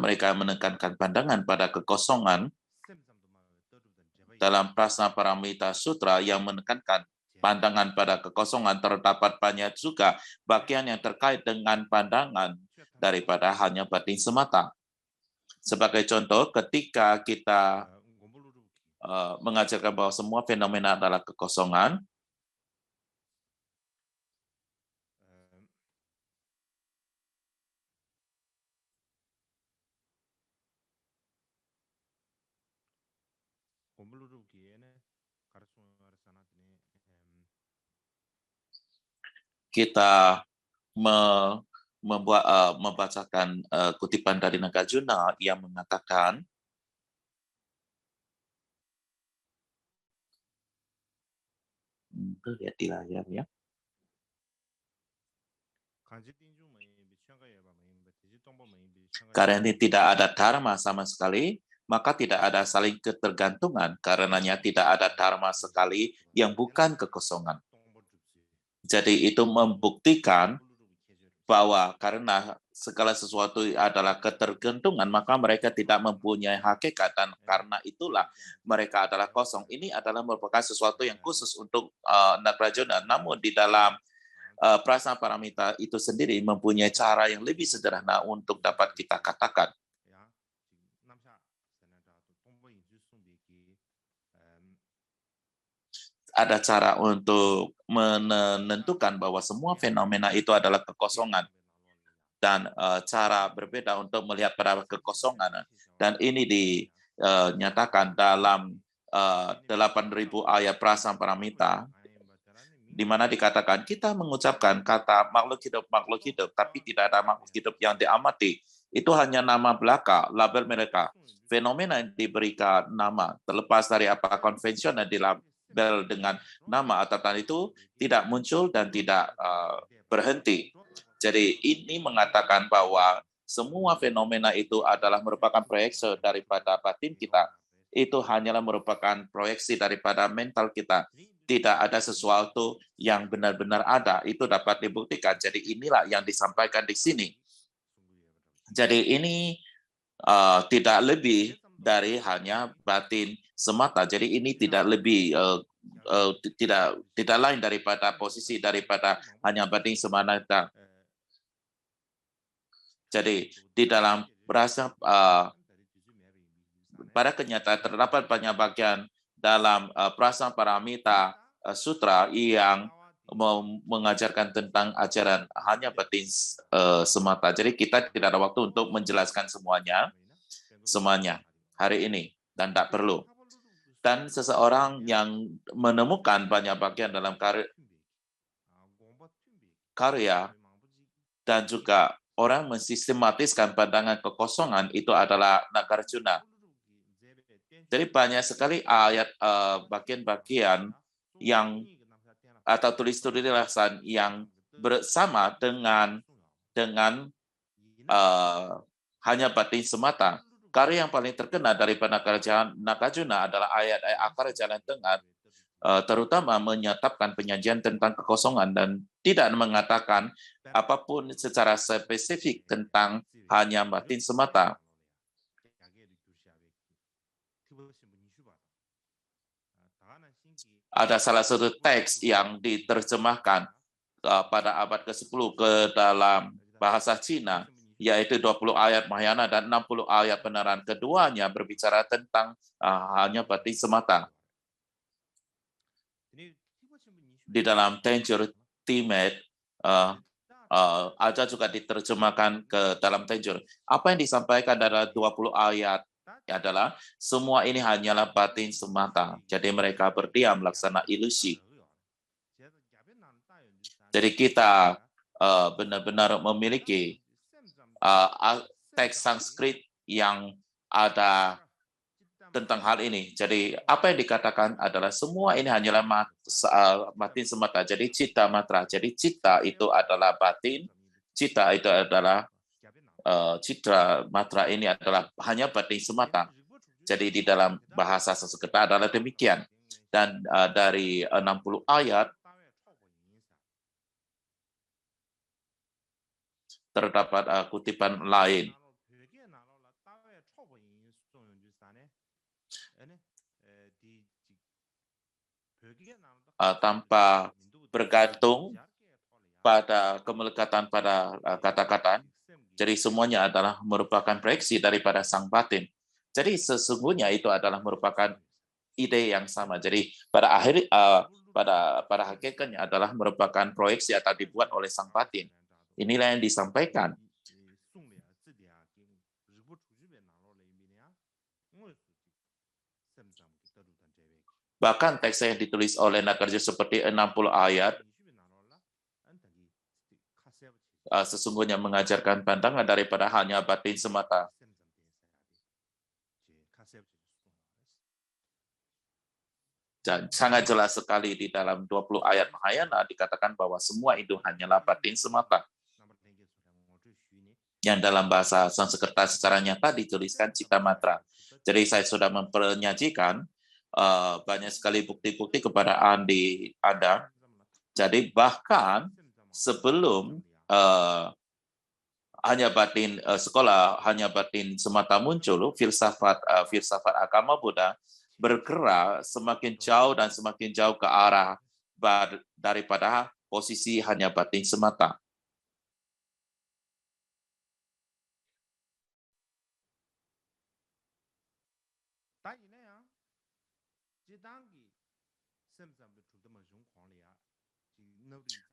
mereka menekankan pandangan pada kekosongan dalam Prasna Paramita Sutra yang menekankan pandangan pada kekosongan. Terdapat banyak juga bagian yang terkait dengan pandangan daripada hanya batin semata. Sebagai contoh, ketika kita mengajarkan bahwa semua fenomena adalah kekosongan, kita membacakan kutipan dari Nagarjuna yang mengatakan, lihat di layar ya. Karena ini tidak ada dharma sama sekali, maka tidak ada saling ketergantungan. Karenanya tidak ada dharma sekali yang bukan kekosongan. Jadi itu membuktikan bahwa karena segala sesuatu adalah ketergantungan, maka mereka tidak mempunyai hakikat, dan karena itulah mereka adalah kosong. Ini adalah merupakan sesuatu yang khusus untuk Nagarjuna. Namun di dalam prasangka paramita itu sendiri mempunyai cara yang lebih sederhana untuk dapat kita katakan. Ada cara untuk menentukan bahwa semua fenomena itu adalah kekosongan, dan cara berbeda untuk melihat pada kekosongan. Dan ini dinyatakan dalam 8.000 ayat prasangka paramita, di mana dikatakan kita mengucapkan kata makhluk hidup, tapi tidak ada makhluk hidup yang diamati. Itu hanya nama belaka, label mereka. Fenomena yang diberikan nama, terlepas dari apa konvensional dilabel dengan nama atau tanda, itu tidak muncul dan tidak berhenti. Jadi ini mengatakan bahwa semua fenomena itu adalah merupakan proyeksi daripada batin kita. Itu hanyalah merupakan proyeksi daripada mental kita. Tidak ada sesuatu yang benar-benar ada. Itu dapat dibuktikan. Jadi inilah yang disampaikan di sini. Jadi ini tidak lebih dari hanya batin semata. Jadi ini tidak lebih tidak lain daripada posisi daripada hanya batin semata. Jadi di dalam berasa pada kenyataan terdapat banyak bagian dalam prasangka paramita sutra yang mengajarkan tentang ajaran hanya batin semata. Jadi kita tidak ada waktu untuk menjelaskan semuanya hari ini, dan tak perlu. Dan seseorang yang menemukan banyak bagian dalam karya dan juga orang mensistematiskan pandangan kekosongan, itu adalah Nagarjuna. Jadi banyak sekali ayat bagian-bagian yang atau tulis-tulisan yang bersama dengan hanya batin semata. Karya yang paling terkenal daripada Nagarjuna adalah ayat-ayat akar jalan tengah, terutama menyatapkan penyajian tentang kekosongan dan tidak mengatakan apapun secara spesifik tentang hanya batin semata. Ada salah satu teks yang diterjemahkan pada abad ke-10 ke dalam bahasa Cina, yaitu 20 ayat Mahayana dan 60 ayat benaran. Keduanya berbicara tentang hanya batin semata. Di dalam Tenjur Timet, ada juga diterjemahkan ke dalam Tenjur. Apa yang disampaikan adalah 20 ayat adalah semua ini hanyalah batin semata. Jadi mereka berdiam laksana ilusi. Jadi kita benar-benar memiliki teks Sanskrit yang ada tentang hal ini. Jadi apa yang dikatakan adalah semua ini hanyalah batin semata. Jadi cita matra. Jadi cita itu adalah batin. Cita itu adalah citra matra ini adalah hanya batin semata. Jadi di dalam bahasa Sanskerta adalah demikian. Dan dari 60 ayat terdapat kutipan lain. Tanpa bergantung pada kemelekatan pada kata-kata. Jadi semuanya adalah merupakan proyeksi daripada sang batin. Jadi sesungguhnya itu adalah merupakan ide yang sama. Jadi pada pada hakikatnya adalah merupakan proyeksi atau dibuat oleh sang batin. Inilah yang disampaikan. Bahkan teks yang ditulis oleh Nagarjuna seperti 60 ayat sesungguhnya mengajarkan pandangan daripada hanya batin semata. Dan sangat jelas sekali di dalam 20 ayat Mahayana dikatakan bahwa semua itu hanyalah batin semata. Yang dalam bahasa Sanskerta secara nyata dituliskan cita matra. Jadi saya sudah mempernyajikan banyak sekali bukti-bukti kepada Anda. Jadi bahkan sebelum hanya batin sekolah, hanya batin semata muncul, filsafat agama Buddha bergerak semakin jauh dan semakin jauh ke arah daripada posisi hanya batin semata.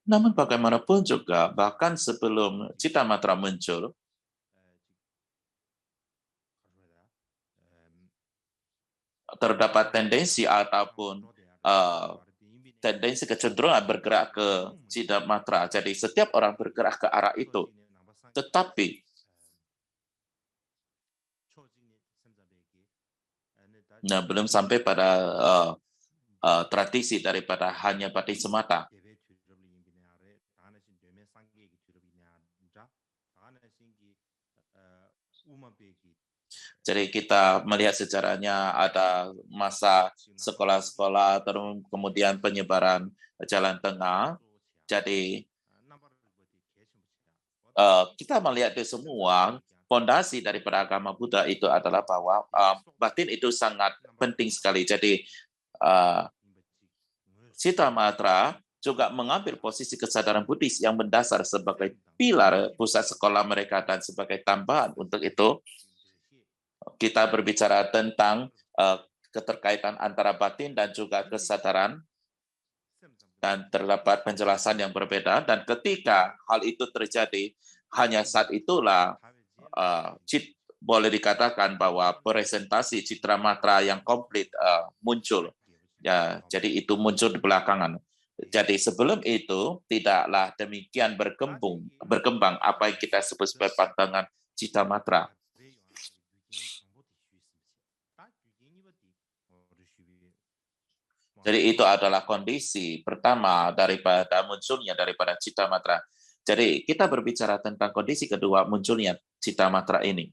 Namun bagaimanapun juga, bahkan sebelum Citamatra muncul, terdapat tendensi ataupun tendensi kecenderungan bergerak ke Citamatra. Jadi setiap orang bergerak ke arah itu. Tetapi belum sampai pada tradisi daripada hanya batin semata. Jadi kita melihat sejarahnya ada masa sekolah-sekolah, terus kemudian penyebaran jalan tengah. Jadi kita melihat itu semua, fondasi daripada agama Buddha itu adalah bahwa batin itu sangat penting sekali. Jadi Citamatra juga mengambil posisi kesadaran Buddhis yang mendasar sebagai pilar pusat sekolah mereka dan sebagai tambahan untuk itu kita berbicara tentang keterkaitan antara batin dan juga kesadaran, dan terdapat penjelasan yang berbeda. Dan ketika hal itu terjadi, hanya saat itulah boleh dikatakan bahwa presentasi Citra Matra yang komplit muncul. Ya, jadi itu muncul di belakangan. Jadi sebelum itu tidaklah demikian berkembang apa yang kita sebut sebagai pandangan Citra Matra. Jadi itu adalah kondisi pertama daripada munculnya daripada Citamatra. Jadi kita berbicara tentang kondisi kedua munculnya Citamatra ini.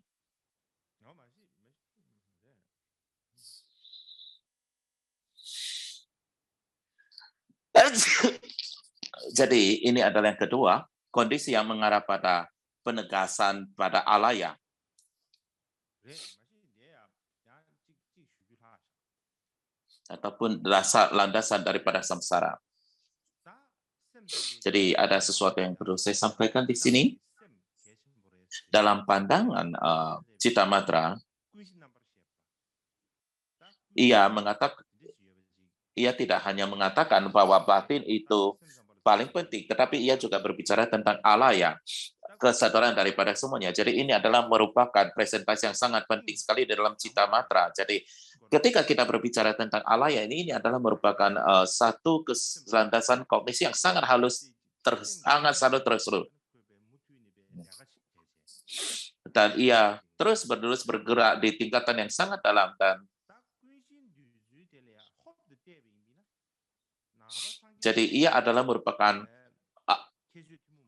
Jadi ini adalah yang kedua, kondisi yang mengarah pada penegasan pada alaya. Ataupun landasan daripada samsara. Jadi ada sesuatu yang perlu saya sampaikan di sini. Dalam pandangan Citamatra, ia tidak hanya mengatakan bahwa batin itu paling penting, tetapi ia juga berbicara tentang alaya, kesadaran daripada semuanya. Jadi ini adalah merupakan presentasi yang sangat penting sekali dalam Citamatra. Jadi ketika kita berbicara tentang alaya ini adalah merupakan satu landasan kognisi yang sangat halus, sangat terus. Dan ia terus bergerak di tingkatan yang sangat dalam, dan jadi ia adalah merupakan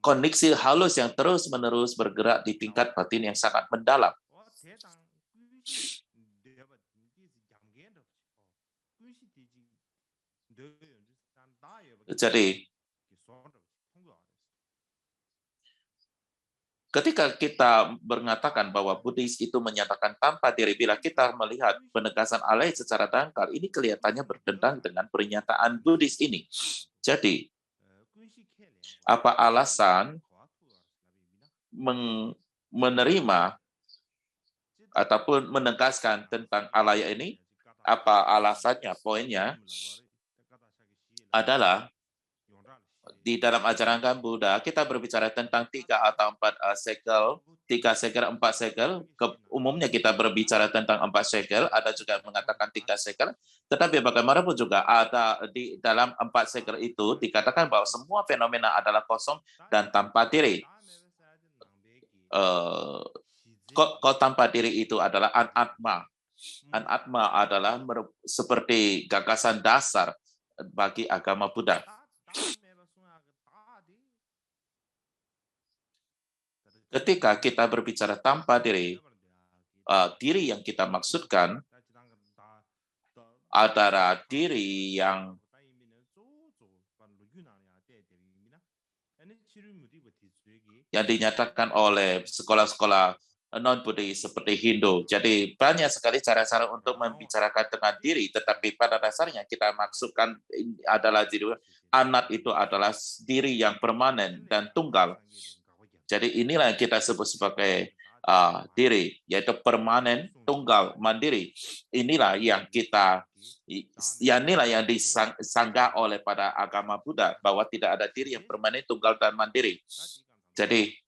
koneksi halus yang terus-menerus bergerak di tingkat batin yang sangat mendalam. Jadi, ketika kita mengatakan bahwa Buddhis itu menyatakan tanpa diri, bila kita melihat penegasan alaya secara dangkal, ini kelihatannya berdendang dengan pernyataan Buddhis ini. Jadi, apa alasan menerima ataupun menegaskan tentang alaya ini? Apa alasannya? Poinnya adalah di dalam ajaran Buddha kita berbicara tentang 3 atau 4 segel, 3 segel, 4 segel. Umumnya kita berbicara tentang 4 segel, ada juga mengatakan 3 segel. Tetapi bagaimanapun juga ada di dalam 4 segel itu dikatakan bahwa semua fenomena adalah kosong dan tanpa diri. Kok tanpa diri itu adalah anatma. Anatma adalah seperti gagasan dasar bagi agama Buddha. Ketika kita berbicara tanpa diri, diri yang kita maksudkan adalah diri yang yang dinyatakan oleh sekolah-sekolah non-Buddhis seperti Hindu. Jadi banyak sekali cara-cara untuk membicarakan tentang diri, tetapi pada dasarnya kita maksudkan adalah diri. Anak itu adalah diri yang permanen dan tunggal. Jadi inilah yang kita sebut sebagai diri, yaitu permanen, tunggal, mandiri. Inilah yang inilah yang disanggah oleh pada agama Buddha, bahwa tidak ada diri yang permanen, tunggal, dan mandiri. Jadi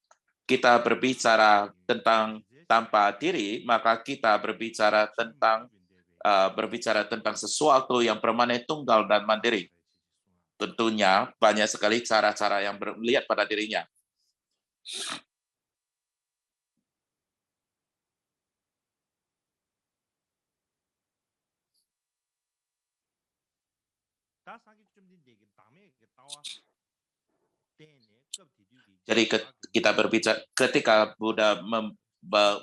kita berbicara tentang tanpa diri, maka kita berbicara tentang sesuatu yang permanen, tunggal, dan mandiri. Tentunya banyak sekali cara-cara yang melihat pada dirinya. Jadi kita berbicara ketika Buddha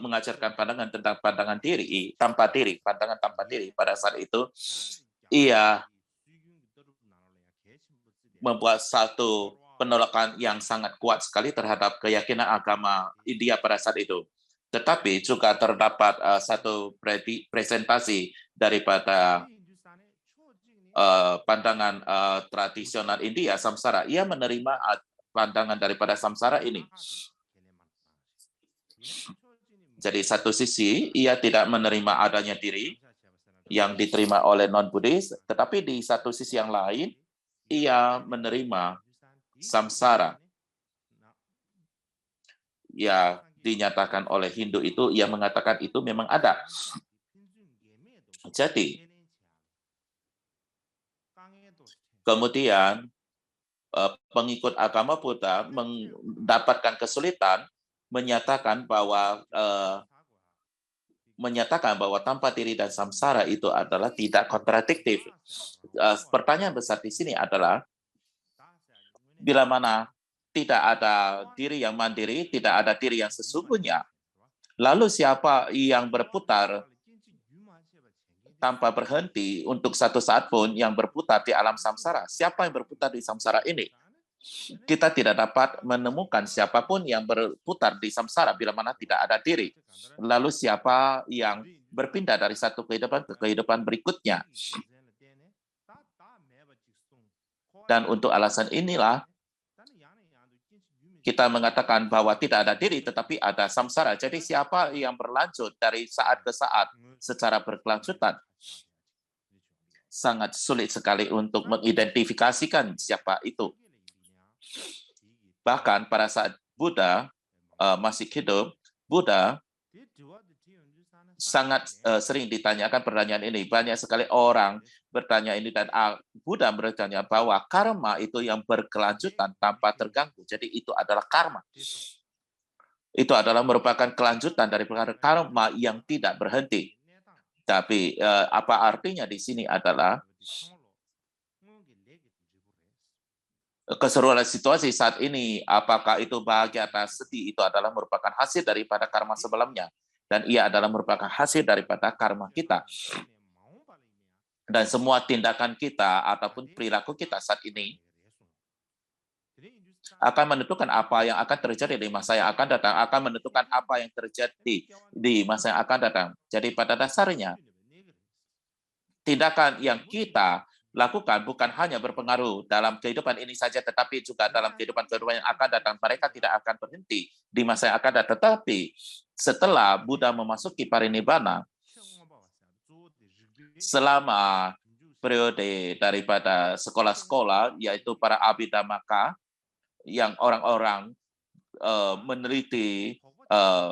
mengajarkan pandangan tentang pandangan diri, pandangan tanpa diri, pada saat itu ia membuat satu penolakan yang sangat kuat sekali terhadap keyakinan agama India pada saat itu. Tetapi juga terdapat satu presentasi daripada pandangan tradisional India, samsara. Ia menerima pandangan daripada samsara ini. Jadi satu sisi, ia tidak menerima adanya diri yang diterima oleh non-Buddhis, tetapi di satu sisi yang lain, ia menerima samsara. Ya, dinyatakan oleh Hindu itu, ia mengatakan itu memang ada. Jadi, kemudian pengikut agama Buddha mendapatkan kesulitan menyatakan bahwa tanpa diri dan samsara itu adalah tidak kontradiktif. Pertanyaan besar di sini adalah, bila mana tidak ada diri yang mandiri, tidak ada diri yang sesungguhnya, lalu siapa yang berputar tanpa berhenti untuk satu saat pun, yang berputar di alam samsara? Siapa yang berputar di samsara ini? Kita tidak dapat menemukan siapapun yang berputar di samsara bila mana tidak ada diri. Lalu siapa yang berpindah dari satu kehidupan ke kehidupan berikutnya? Dan untuk alasan inilah kita mengatakan bahwa tidak ada diri tetapi ada samsara. Jadi siapa yang berlanjut dari saat ke saat secara berkelanjutan? Sangat sulit sekali untuk mengidentifikasikan siapa itu. Bahkan pada saat Buddha masih hidup, Buddha sangat sering ditanyakan pertanyaan ini. Banyak sekali orang bertanya ini, dan Buddha bertanya bahwa karma itu yang berkelanjutan tanpa terganggu. Jadi itu adalah karma. Itu adalah merupakan kelanjutan dari karma yang tidak berhenti. Tapi apa artinya di sini adalah keseruan situasi saat ini, apakah itu bahagia atau sedih, itu adalah merupakan hasil daripada karma sebelumnya. Dan ia adalah merupakan hasil daripada karma kita. Dan semua tindakan kita ataupun perilaku kita saat ini akan menentukan apa yang akan terjadi di masa yang akan datang, akan menentukan apa yang terjadi di masa yang akan datang. Jadi pada dasarnya, tindakan yang kita lakukan bukan hanya berpengaruh dalam kehidupan ini saja, tetapi juga dalam kehidupan yang akan datang. Mereka tidak akan berhenti di masa yang akan datang. Tetapi setelah Buddha memasuki parinibbana, selama periode daripada sekolah-sekolah, yaitu para abhidhamaka, yang orang-orang meneliti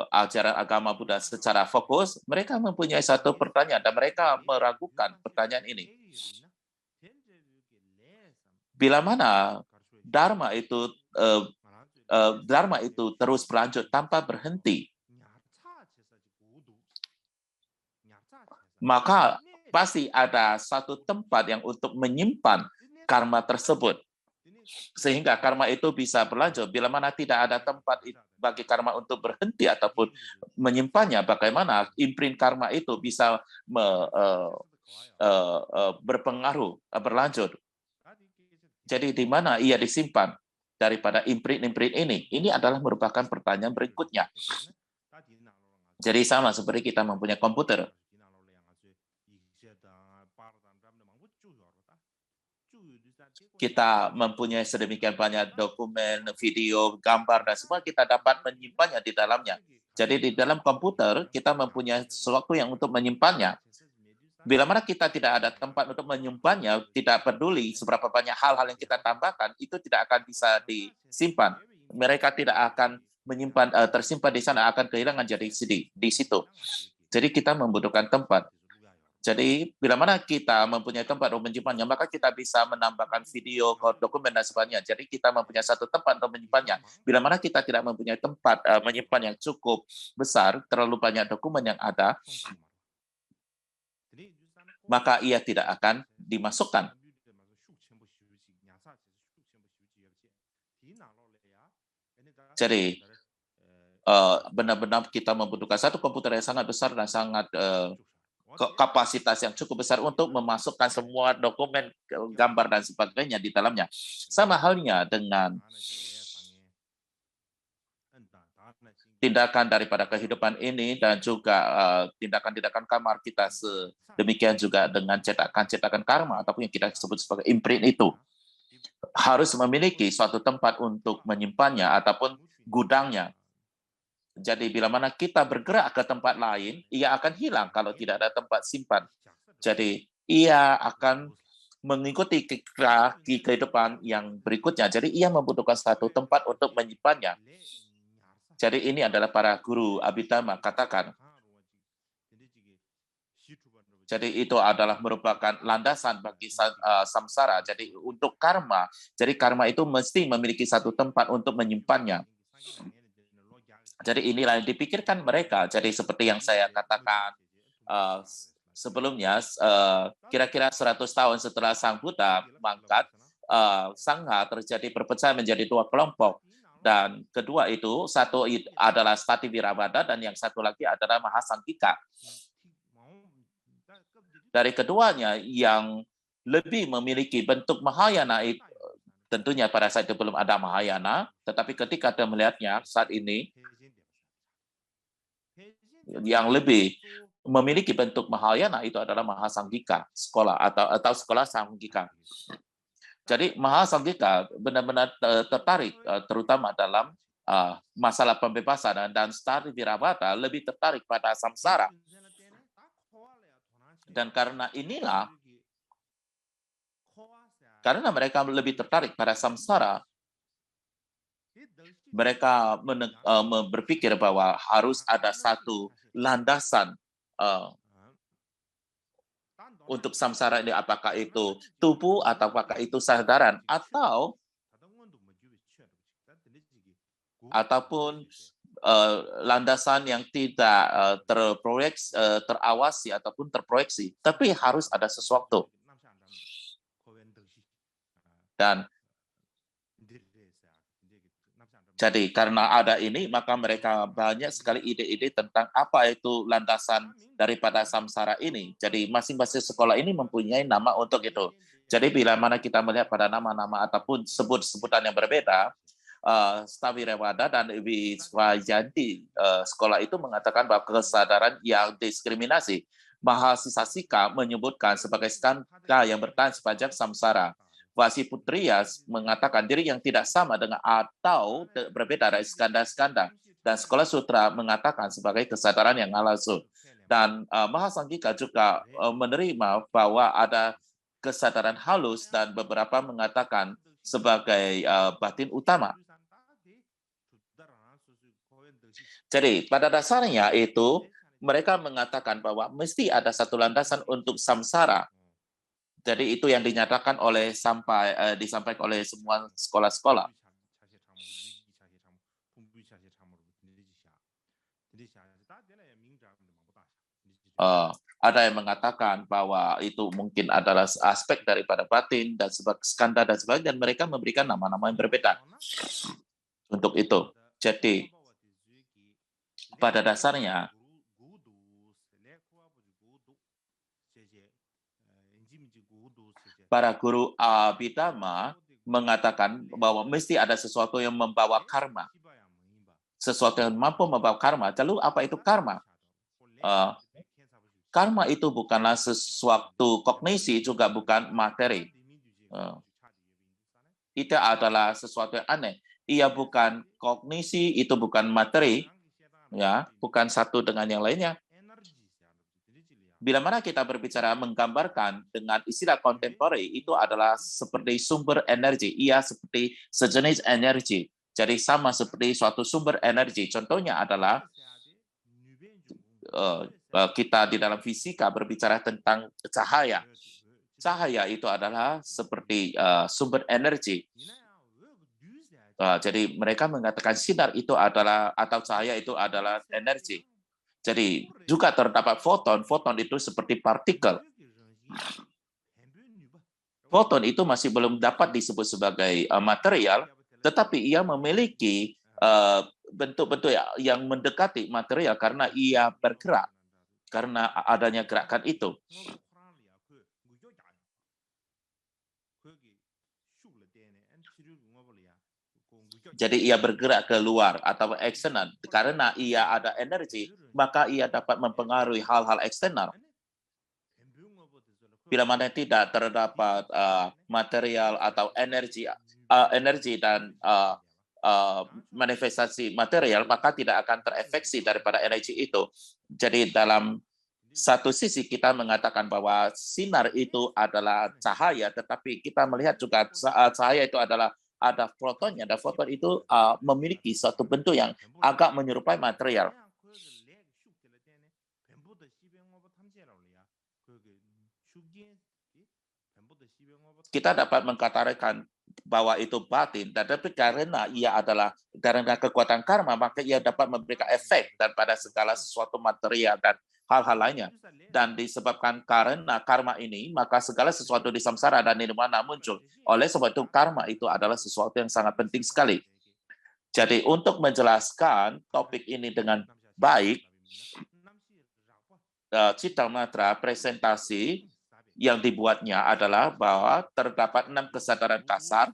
ajaran agama Buddha secara fokus, mereka mempunyai satu pertanyaan dan mereka meragukan pertanyaan ini. Bila mana Dharma itu terus berlanjut tanpa berhenti, maka pasti ada satu tempat yang untuk menyimpan karma tersebut. Sehingga karma itu bisa berlanjut. Bila mana tidak ada tempat bagi karma untuk berhenti ataupun menyimpannya, bagaimana imprint karma itu bisa berpengaruh, berlanjut. Jadi di mana ia disimpan? daripada imprint-imprint ini? Ini adalah merupakan pertanyaan berikutnya. Jadi sama seperti kita mempunyai komputer. Kita mempunyai sedemikian banyak dokumen, video, gambar, dan semua kita dapat menyimpannya di dalamnya. Jadi di dalam komputer, kita mempunyai sesuatu yang untuk menyimpannya. Bila mana kita tidak ada tempat untuk menyimpannya, tidak peduli seberapa banyak hal-hal yang kita tambahkan, itu tidak akan bisa disimpan. Mereka tidak akan menyimpan tersimpan di sana, akan kehilangan jadi di situ. Jadi kita membutuhkan tempat. Jadi bila mana kita mempunyai tempat untuk menyimpannya, maka kita bisa menambahkan video, dokumen, dan sebagainya. Jadi kita mempunyai satu tempat untuk menyimpannya. Bila mana kita tidak mempunyai tempat menyimpan yang cukup besar, terlalu banyak dokumen yang ada, maka ia tidak akan dimasukkan. Jadi benar-benar kita membutuhkan satu komputer yang sangat besar dan sangat kapasitas yang cukup besar untuk memasukkan semua dokumen, gambar, dan sebagainya di dalamnya. Sama halnya dengan tindakan daripada kehidupan ini dan juga tindakan-tindakan kamar kita, demikian juga dengan cetakan-cetakan karma ataupun yang kita sebut sebagai imprint itu harus memiliki suatu tempat untuk menyimpannya ataupun gudangnya. Jadi bila mana kita bergerak ke tempat lain, ia akan hilang kalau tidak ada tempat simpan. Jadi ia akan mengikuti kehidupan yang berikutnya. Jadi ia membutuhkan satu tempat untuk menyimpannya. Jadi ini adalah para guru Abhidhamma katakan. Jadi itu adalah merupakan landasan bagi samsara. Jadi untuk karma, jadi karma itu mesti memiliki satu tempat untuk menyimpannya. Jadi inilah yang dipikirkan mereka. Jadi seperti yang saya katakan sebelumnya, kira-kira 100 tahun setelah Sang Buddha mangkat, Sangha terjadi perpecahan menjadi dua kelompok. Dan kedua itu, satu adalah Stati Viravada dan yang satu lagi adalah Mahasanghika. Dari keduanya, yang lebih memiliki bentuk Mahayana itu, tentunya pada saat itu belum ada Mahayana, tetapi ketika Anda melihatnya saat ini, yang lebih memiliki bentuk Mahayana itu adalah Mahasanghika, sekolah atau sekolah Sanghika. Jadi Mahasanghika benar-benar tertarik terutama dalam masalah pembebasan dan Stati Viravada lebih tertarik pada samsara. Dan karena inilah, karena mereka lebih tertarik pada samsara, mereka berpikir bahwa harus ada satu landasan untuk samsara ini, apakah itu tubuh atau apakah itu sadaran ataupun landasan yang tidak terawasi ataupun terproyeksi, tapi harus ada sesuatu. Dan jadi karena ada ini, maka mereka banyak sekali ide-ide tentang apa itu landasan daripada samsara ini. Jadi masing-masing sekolah ini mempunyai nama untuk itu. Jadi bila mana kita melihat pada nama-nama ataupun sebutan yang berbeda, Stati Viravada dan Vijwajanti, sekolah itu mengatakan bahwa kesadaran yang diskriminasi. Mahasisasika menyebutkan sebagai skanda yang bertahan sepanjang samsara. Vasiputriya mengatakan diri yang tidak sama dengan atau berbeda dari skanda-skanda. Dan Sekolah Sutra mengatakan sebagai kesadaran yang alasu. Dan Mahasanghika juga menerima bahwa ada kesadaran halus dan beberapa mengatakan sebagai batin utama. Jadi pada dasarnya itu mereka mengatakan bahwa mesti ada satu landasan untuk samsara. Jadi itu yang dinyatakan disampaikan oleh semua sekolah-sekolah. Ada yang mengatakan bahwa itu mungkin adalah aspek daripada batin dan sebagai skanda dan sebagainya, dan mereka memberikan nama-nama yang berbeda untuk itu. Jadi pada dasarnya para guru Abhidhamma mengatakan bahwa mesti ada sesuatu yang membawa karma, sesuatu yang mampu membawa karma. Lalu apa itu karma? Karma itu bukanlah sesuatu kognisi, juga bukan materi. Itu adalah sesuatu yang aneh. Ia bukan kognisi, itu bukan materi, ya, bukan satu dengan yang lainnya. Bila mana kita berbicara menggambarkan dengan istilah kontemporer, itu adalah seperti sumber energi. Ia seperti sejenis energi. Jadi sama seperti suatu sumber energi. Contohnya adalah kita di dalam fisika berbicara tentang cahaya. Cahaya itu adalah seperti sumber energi. Jadi mereka mengatakan sinar itu adalah, atau cahaya itu adalah energi. Jadi juga terdapat foton. Foton itu seperti partikel. Foton itu masih belum dapat disebut sebagai material, tetapi ia memiliki bentuk-bentuk yang mendekati material karena ia bergerak, karena adanya gerakan itu. Jadi ia bergerak keluar atau eksternal. Karena ia ada energi, maka ia dapat mempengaruhi hal-hal eksternal. Bila mana tidak terdapat material atau energi dan manifestasi material, maka tidak akan terefeksi daripada energi itu. Jadi dalam satu sisi kita mengatakan bahwa sinar itu adalah cahaya, tetapi kita melihat juga cahaya itu adalah ada fotonnya, dan foton itu memiliki suatu bentuk yang agak menyerupai material. Kita dapat mengkategorikan bahwa itu batin, tetapi karena ia adalah karena kekuatan karma, maka ia dapat memberikan efek dan pada segala sesuatu material dan hal-hal lainnya. Dan disebabkan karena karma ini, maka segala sesuatu di samsara dan nirvana muncul. Oleh sebab itu, karma itu adalah sesuatu yang sangat penting sekali. Jadi untuk menjelaskan topik ini dengan baik, Citamatra presentasi yang dibuatnya adalah bahwa terdapat 6 kesadaran kasar,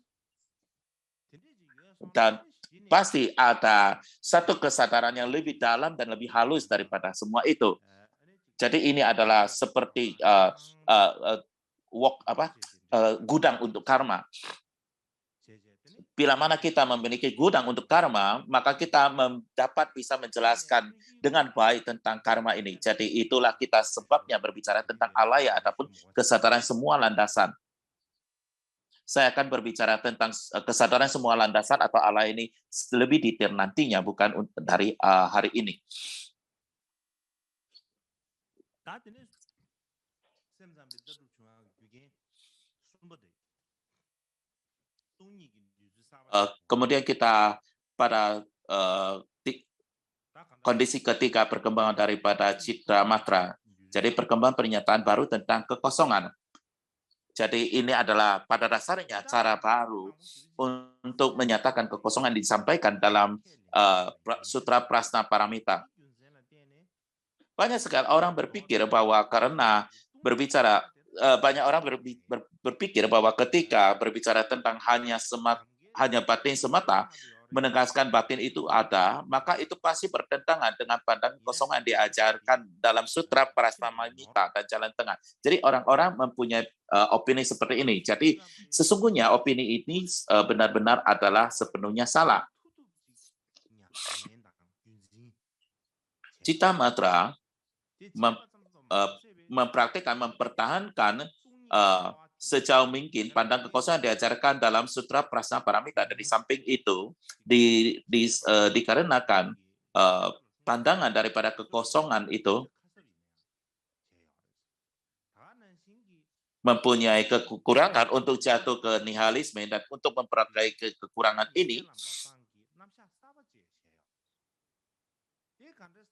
dan pasti ada satu kesadaran yang lebih dalam dan lebih halus daripada semua itu. Jadi ini adalah seperti gudang untuk karma. Bila mana kita memiliki gudang untuk karma, maka kita dapat bisa menjelaskan dengan baik tentang karma ini. Jadi itulah kita sebabnya berbicara tentang alaya ataupun kesadaran semua landasan. Saya akan berbicara tentang kesadaran semua landasan atau alaya ini lebih detail nantinya, bukan dari hari ini. Kemudian kita pada kondisi ketiga perkembangan daripada Citamatra. Jadi perkembangan pernyataan baru tentang kekosongan. Jadi ini adalah pada dasarnya cara baru untuk menyatakan kekosongan disampaikan dalam Sutra Prasna Paramita. Banyak sekali orang berpikir bahwa karena berbicara, banyak orang berpikir bahwa ketika berbicara tentang hanya batin semata, menegaskan batin itu ada, maka itu pasti bertentangan dengan pandangan kosongan diajarkan dalam Sutra Prasna Paramita dan Jalan Tengah. Jadi orang-orang mempunyai opini seperti ini. Jadi sesungguhnya opini ini benar-benar adalah sepenuhnya salah. Citamatra mempertahankan sejauh mungkin pandang kekosongan diajarkan dalam Sutra Prasna Paramita. Dan di samping itu dikarenakan pandangan daripada kekosongan itu mempunyai kekurangan untuk jatuh ke nihalisme, dan untuk mempraktikasi kekurangan ini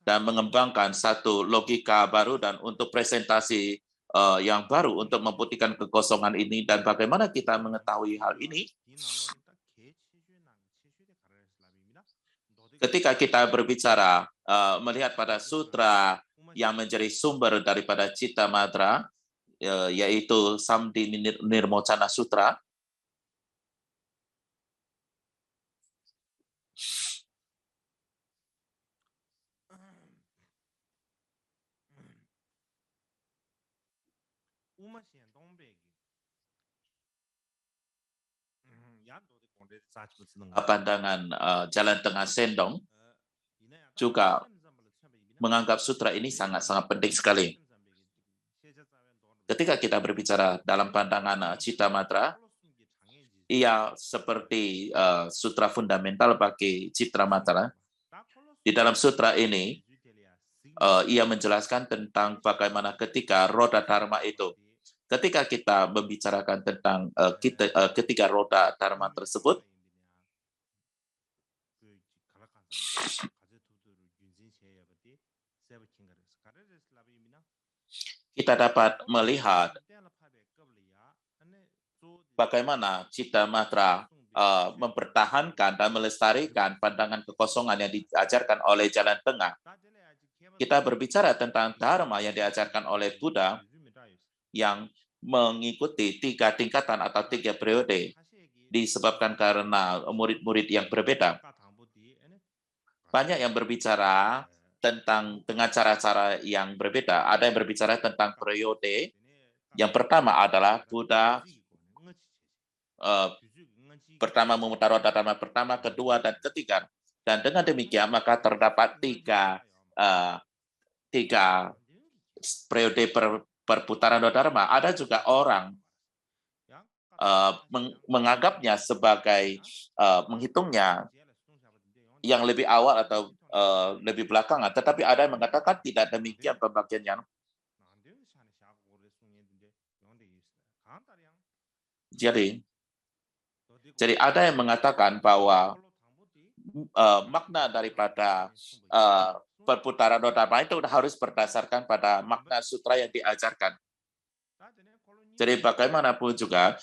dan mengembangkan satu logika baru dan untuk presentasi yang baru untuk membuktikan kekosongan ini. Dan bagaimana kita mengetahui hal ini? Ketika kita berbicara melihat pada sutra yang menjadi sumber daripada Citamatra, yaitu Samdi Nirmocana Sutra, pandangan jalan tengah Sendong juga menganggap sutra ini sangat-sangat penting sekali. Ketika kita berbicara dalam pandangan Cittamatra, ia seperti sutra fundamental bagi Cittamatra. Di dalam sutra ini, ia menjelaskan tentang bagaimana ketika roda dharma itu, ketika kita membicarakan tentang ketika roda dharma tersebut, kita dapat melihat bagaimana Cittamatra mempertahankan dan melestarikan pandangan kekosongan yang diajarkan oleh jalan tengah. Kita berbicara tentang dharma yang diajarkan oleh Buddha yang mengikuti 3 tingkatan atau 3 periode, disebabkan karena murid-murid yang berbeda. Banyak yang berbicara tentang dengan cara-cara yang berbeda. Ada yang berbicara tentang periode. Yang pertama adalah Buddha pertama memutar roda dharma pertama, kedua, dan ketiga. Dan dengan demikian maka terdapat tiga periode perputaran roda dharma. Ada juga orang menganggapnya sebagai menghitungnya yang lebih awal atau lebih belakangan, tetapi ada yang mengatakan tidak demikian pembagiannya. Jadi ada yang mengatakan bahwa makna daripada perputaran roda dharma itu harus berdasarkan pada makna sutra yang diajarkan. Jadi bagaimanapun juga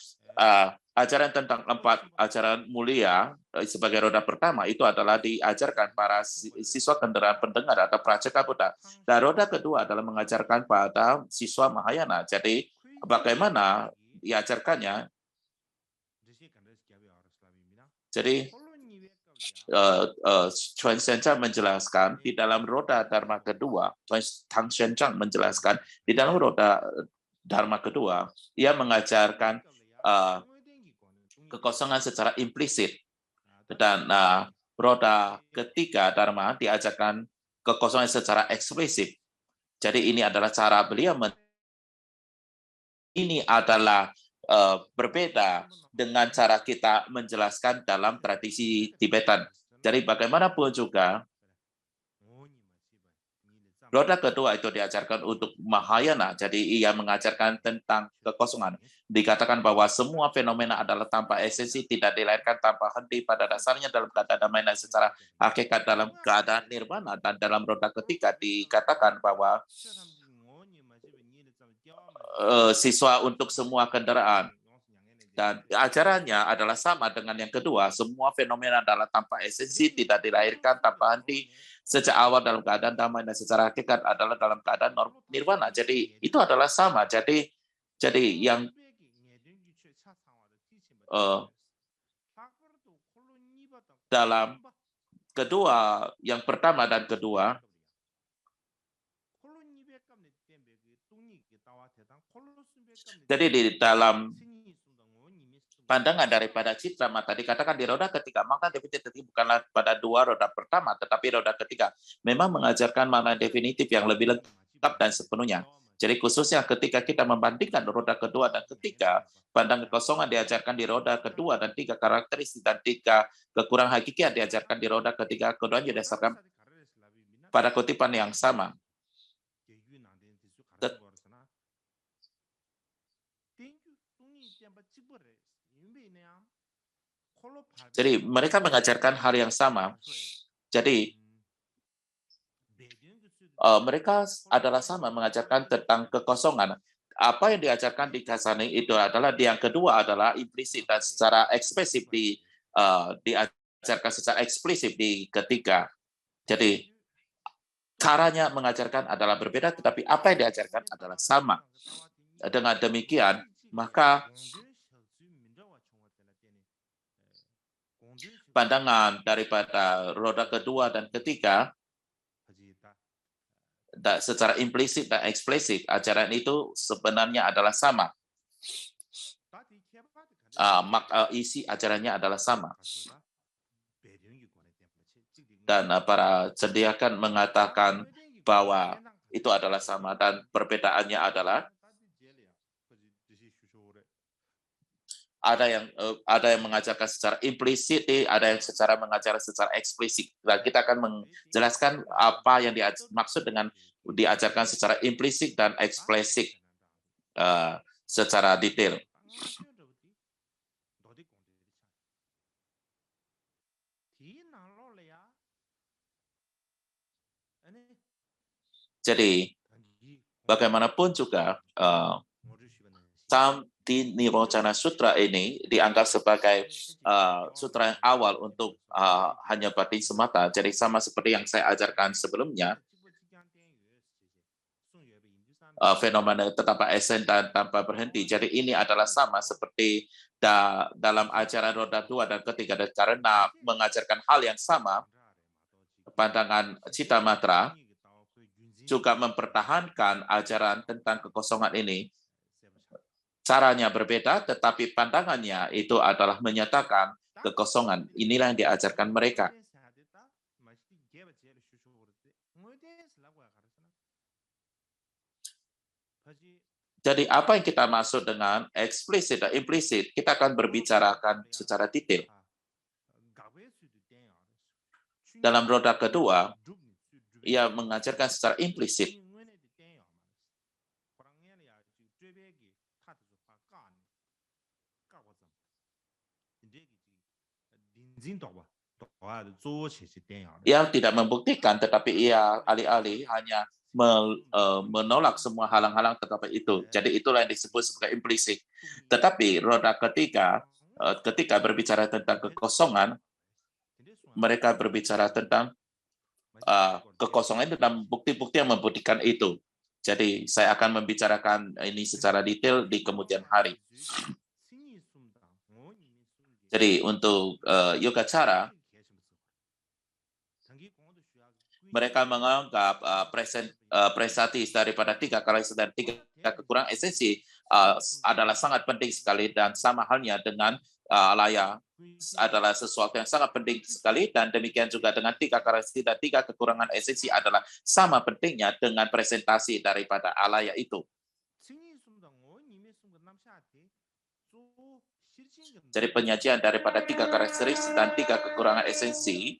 ajaran tentang 4 ajaran mulia sebagai roda pertama itu adalah diajarkan para siswa kendaraan pendengar atau Prajaka Buddha. Dan roda kedua adalah mengajarkan pada siswa Mahayana. Jadi bagaimana diajarkannya? Jadi Chuan Xianzhang menjelaskan di dalam roda dharma kedua, Tang Xuanzhang menjelaskan di dalam roda dharma kedua, ia mengajarkan kekosongan secara implisit, dan roda ketiga dharma diajarkan kekosongan secara eksplisit. Jadi ini adalah cara beliau ini adalah berbeda dengan cara kita menjelaskan dalam tradisi Tibetan. Jadi bagaimanapun juga, roda kedua itu diajarkan untuk Mahayana, jadi ia mengajarkan tentang kekosongan. Dikatakan bahwa semua fenomena adalah tanpa esensi, tidak dilahirkan tanpa henti, pada dasarnya dalam keadaan damai dan secara hakikat dalam keadaan nirvana. Dan dalam roda ketiga dikatakan bahwa siswa untuk semua kendaraan. Dan ajarannya adalah sama dengan yang kedua, semua fenomena adalah tanpa esensi, tidak dilahirkan tanpa henti, sejak awal dalam keadaan damai dan secara hakikat adalah dalam keadaan nirvana. Jadi itu adalah sama. Jadi yang dalam kedua, yang pertama dan kedua, jadi di dalam pandangan daripada Cittamatra dikatakan di roda ketiga, makna definitif bukanlah pada 2 roda pertama, tetapi roda ketiga memang mengajarkan makna definitif yang lebih lengkap dan sepenuhnya. Jadi khususnya ketika kita membandingkan roda kedua dan ketiga, pandangan kekosongan diajarkan di roda kedua dan 3 karakteristik dan 3 kekurangan hakiki yang diajarkan di roda ketiga, keduanya didasarkan pada kutipan yang sama. Jadi mereka mengajarkan hal yang sama. Jadi mereka adalah sama mengajarkan tentang kekosongan. Apa yang diajarkan di Kasane itu adalah yang kedua adalah implisit dan secara ekspresif diajarkan secara eksplisit di ketiga. Jadi caranya mengajarkan adalah berbeda, tetapi apa yang diajarkan adalah sama. Dengan demikian, maka pandangan daripada roda kedua dan ketiga secara implisit dan eksplisit ajaran itu sebenarnya adalah sama. Isi ajarannya adalah sama. Dan para cendekiawan mengatakan bahwa itu adalah sama dan perbedaannya adalah ada yang mengajarkan secara implisit, ada yang secara mengajarkan secara eksplisit. Dan kita akan menjelaskan apa yang dimaksud dengan diajarkan secara implisit dan eksplisit secara detail. Jadi bagaimanapun juga di Nirocana Sutra ini dianggap sebagai sutra yang awal untuk hanya batin semata. Jadi sama seperti yang saya ajarkan sebelumnya, fenomena tanpa esen dan tanpa berhenti. Jadi ini adalah sama seperti dalam ajaran roda 2 dan ketiga. Dan karena mengajarkan hal yang sama, pandangan Citamatra juga mempertahankan ajaran tentang kekosongan ini. Caranya berbeda, tetapi pandangannya itu adalah menyatakan kekosongan. Inilah yang diajarkan mereka. Jadi apa yang kita maksud dengan eksplisit dan implisit, kita akan berbicarakan secara detail. Dalam roda kedua, ia mengajarkan secara implisit. Ia tidak membuktikan, tetapi ia alih-alih hanya menolak semua halang-halang tetapi itu. Jadi itulah yang disebut sebagai implisit. Tetapi roda ketiga, ketika berbicara tentang kekosongan, mereka berbicara tentang kekosongan itu dan bukti-bukti yang membuktikan itu. Jadi saya akan membicarakan ini secara detail di kemudian hari. Jadi untuk Yogacara, mereka menganggap prestatis daripada 3 karakteristik dan 3 kekurangan esensi adalah sangat penting sekali, dan sama halnya dengan alaya adalah sesuatu yang sangat penting sekali, dan demikian juga dengan 3 karakteristik dan 3 kekurangan esensi adalah sama pentingnya dengan presentasi daripada alaya itu. Jadi penyajian daripada 3 karakteristik dan 3 kekurangan esensi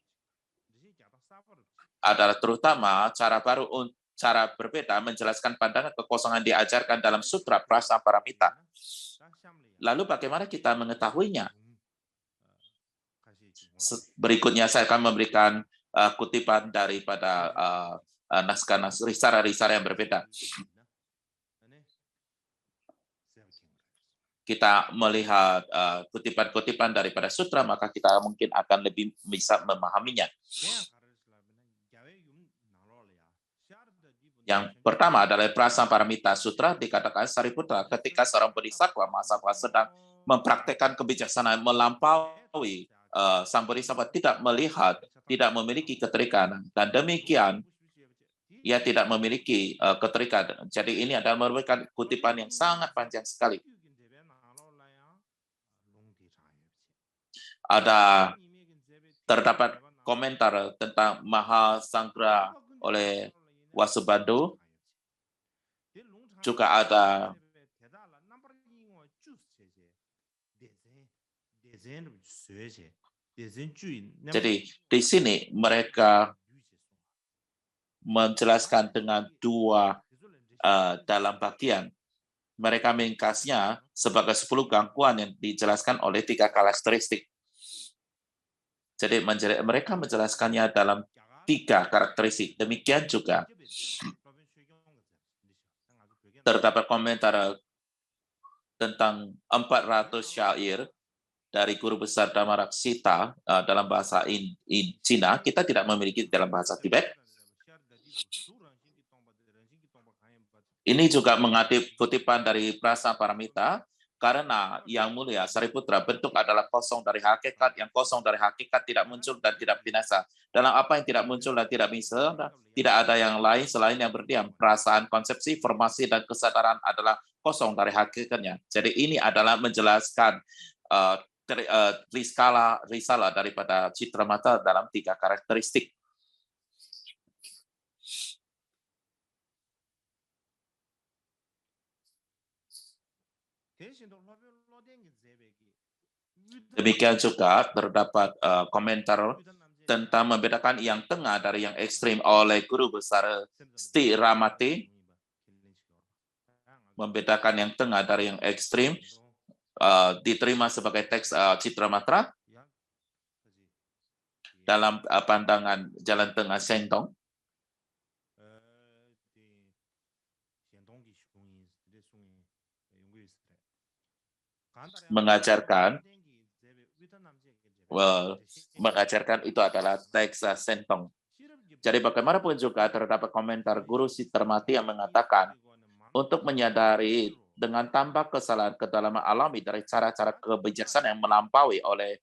adalah terutama cara berbeda menjelaskan pandangan kekosongan diajarkan dalam Sutra Prasaparamita. Lalu bagaimana kita mengetahuinya? Berikutnya saya akan memberikan kutipan daripada naskah-naskah risara-risara yang berbeda. Kita melihat kutipan-kutipan daripada sutra, maka kita mungkin akan lebih bisa memahaminya. Yang pertama adalah Prasaparamita Sutra. Dikatakan Sariputra, ketika seorang bodhisattva Mahasatwa sedang mempraktekkan kebijaksanaan melampaui, sang bodhisattva tidak melihat, tidak memiliki keterikatan, dan demikian ia tidak memiliki keterikatan. Jadi ini adalah merupakan kutipan yang sangat panjang sekali. Terdapat komentar tentang Mahasangra oleh Wasubandhu. Juga ada jadi di sini mereka menjelaskan dengan 2 dalam bagian. Mereka meringkasnya sebagai 10 gangguan yang dijelaskan oleh 3 karakteristik. Jadi mereka menjelaskannya dalam 3 karakteristik. Demikian juga terdapat komentar tentang 400 syair dari guru besar Dhamaraksita dalam bahasa Cina. Kita tidak memiliki dalam bahasa Tibet. Ini juga mengutip kutipan dari Prasaparamita. Karena yang mulia Sariputra, bentuk adalah kosong dari hakikat, yang kosong dari hakikat tidak muncul dan tidak binasa. Dalam apa yang tidak muncul dan tidak bisa, tidak ada yang lain selain yang berdiam. Perasaan, konsepsi, formasi, dan kesadaran adalah kosong dari hakikatnya. Jadi ini adalah menjelaskan risalah daripada citra mata dalam 3 karakteristik. Demikian juga terdapat komentar tentang membedakan yang tengah dari yang ekstrim oleh guru besar Sti Ramati. Membedakan yang tengah dari yang ekstrim diterima sebagai teks Citra Matra dalam pandangan jalan tengah Sentong. Mengajarkan itu adalah teks Sentong. Jadi bagaimanapun juga terdapat komentar guru Sitarmati yang mengatakan untuk menyadari dengan tanpa kesalahan kedalaman alami dari cara-cara kebijaksanaan yang melampaui oleh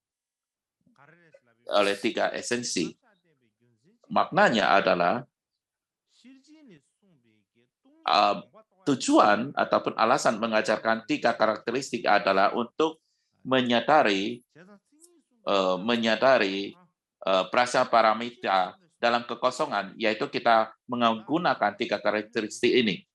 3 esensi. Maknanya adalah tujuan ataupun alasan mengajarkan 3 karakteristik adalah untuk menyadari prasya paramita dalam kekosongan, yaitu kita menggunakan 3 karakteristik ini.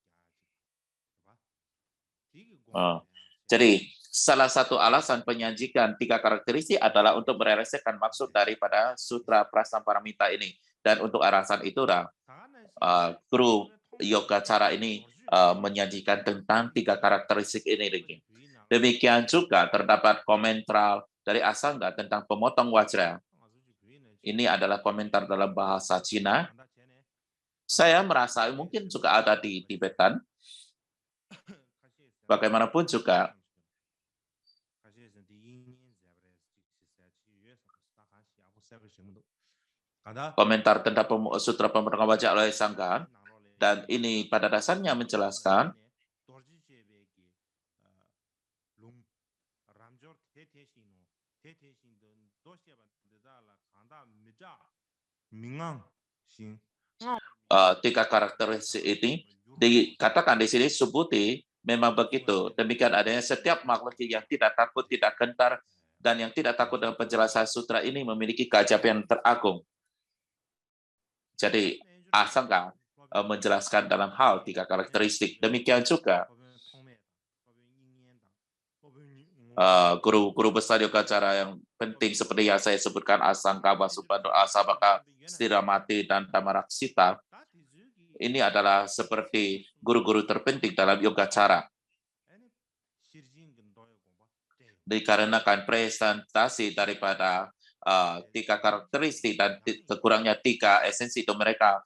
Jadi salah satu alasan penyajikan 3 karakteristik adalah untuk merealisasikan maksud daripada Sutra Prasamparamita ini. Dan untuk alasan itu, guru yoga cara ini menyajikan tentang 3 karakteristik ini. Demikian juga terdapat komentar dari Asanga tentang pemotong wajra. Ini adalah komentar dalam bahasa Cina. Saya merasa mungkin juga ada di Tibetan. Bagaimanapun juga, komentar tentang Sutra Pemotongan Wajah oleh Sangha, dan ini pada dasarnya menjelaskan tiga karakteristik ini dikatakan di sini Subhuti memang begitu. Demikian adanya setiap makhluk yang tidak takut, tidak gentar, dan yang tidak takut dengan penjelasan sutra ini memiliki keajaiban teragung. Jadi Asanga menjelaskan dalam hal 3 karakteristik. Demikian juga guru-guru besar yoga cara yang penting seperti yang saya sebutkan Asangka, Vasubandhu, Asabaka, Stiramati, dan Tamaraksita. Ini adalah seperti guru-guru terpenting dalam yoga cara. Dikarenakan presentasi daripada 3 karakteristik dan kekurangnya 3 esensi itu, mereka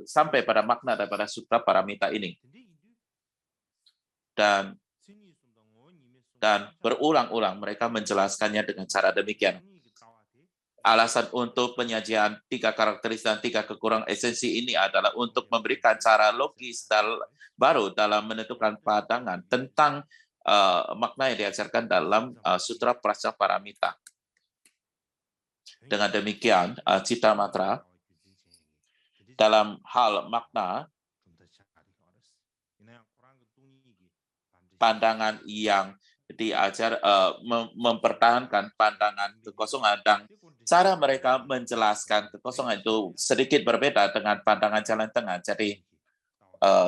sampai pada makna daripada Sutra Paramita ini. Dan berulang-ulang mereka menjelaskannya dengan cara demikian. Alasan untuk penyajian 3 karakteristik dan 3 kekurangan esensi ini adalah untuk memberikan cara logis baru dalam menentukan pandangan tentang makna yang diajarkan dalam Sutra Prasaparamita. Dengan demikian, Citra Matra dalam hal makna, pandangan yang diajar mempertahankan pandangan kekosongan, dan cara mereka menjelaskan kekosongan itu sedikit berbeda dengan pandangan jalan tengah.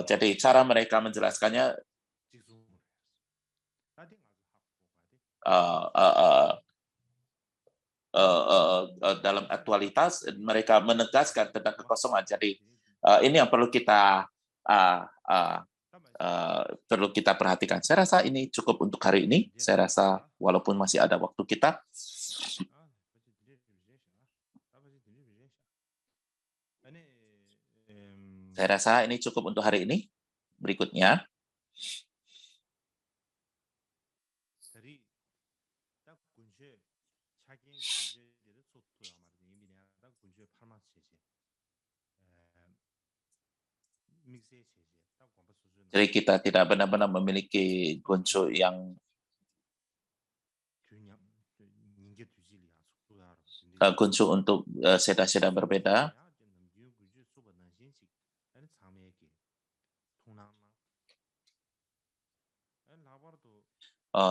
Jadi cara mereka menjelaskannya dalam aktualitas, mereka menegaskan tentang kekosongan. Jadi ini yang perlu kita perhatikan. Saya rasa ini cukup untuk hari ini. Saya rasa walaupun masih ada waktu kita. Saya rasa ini cukup untuk hari ini. Berikutnya. Jadi kita tidak benar-benar memiliki gonco yang gonco untuk seda-seda berbeda.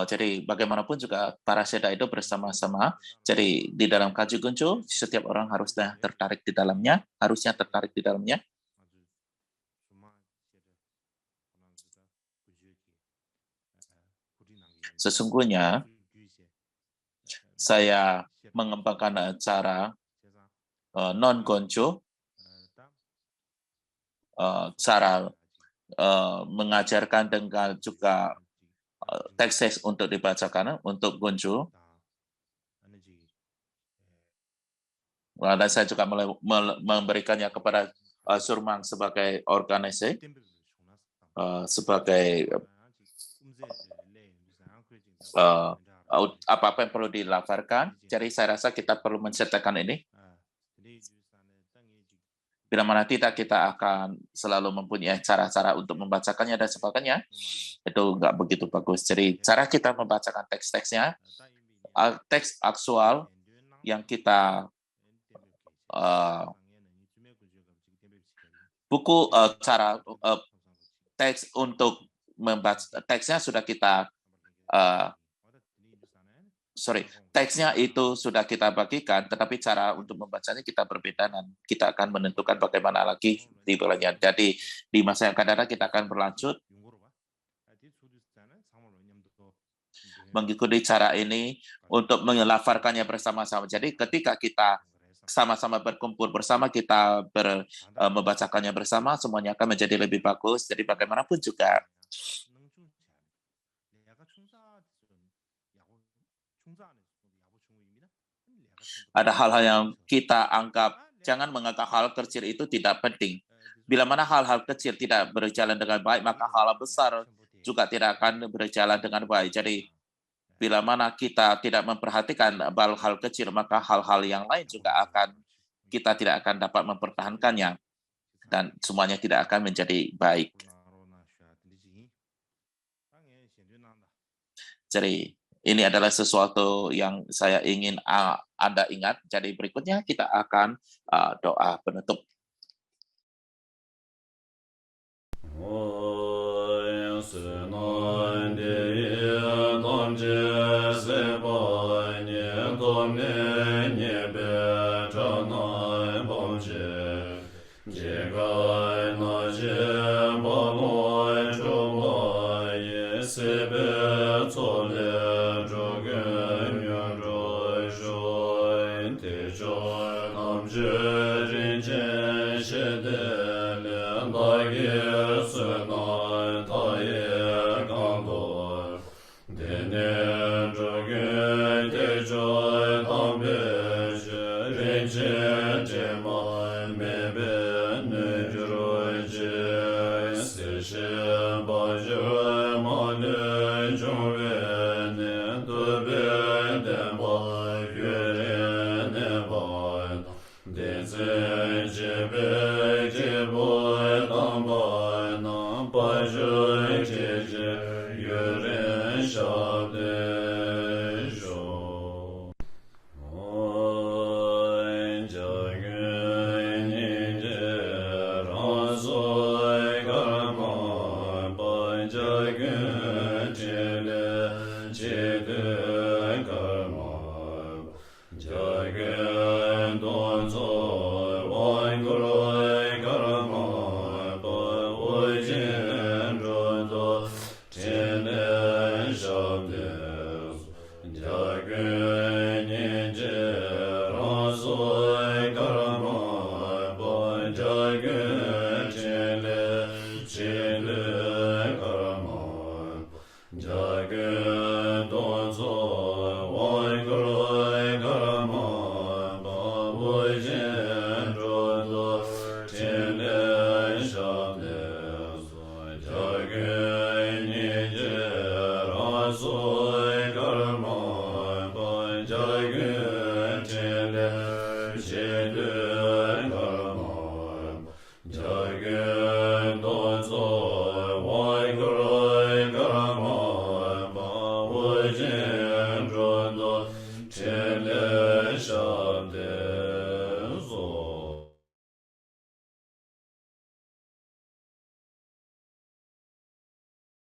Jadi bagaimanapun juga para seda itu bersama-sama. Jadi di dalam kaji gonco, setiap orang harusnya tertarik di dalamnya, Sesungguhnya saya mengembangkan cara non-gonco, cara mengajarkan dengan juga teks untuk dibacakan untuk gonco. Dan saya juga memberikannya kepada Surmang sebagai organisasi, sebagai apa-apa yang perlu dilaporkan. Jadi saya rasa kita perlu mencetakkan ini. Bila mana tidak, kita akan selalu mempunyai cara-cara untuk membacakannya dan sebagainya. Itu nggak begitu bagus. Jadi cara kita membacakan teks-teksnya, teks aktual yang kita cara teks untuk membaca teksnya sudah kita teksnya itu sudah kita bagikan, tetapi cara untuk membacanya kita berbeda dan kita akan menentukan bagaimana lagi di bulannya. Jadi di masa yang akan datang kita akan berlanjut mengikuti cara ini untuk mengelafarkannya bersama-sama. Jadi ketika kita sama-sama berkumpul bersama, kita membacakannya bersama, semuanya akan menjadi lebih bagus. Jadi bagaimanapun juga ada hal-hal yang kita anggap, jangan menganggap hal kecil itu tidak penting. Bila mana hal-hal kecil tidak berjalan dengan baik, maka hal besar juga tidak akan berjalan dengan baik. Jadi bila mana kita tidak memperhatikan hal kecil, maka hal-hal yang lain juga kita tidak akan dapat mempertahankannya. Dan semuanya tidak akan menjadi baik. Jadi ini adalah sesuatu yang saya ingin Anda ingat. Jadi berikutnya kita akan doa penutup. Jaga jen rondo chen le shab de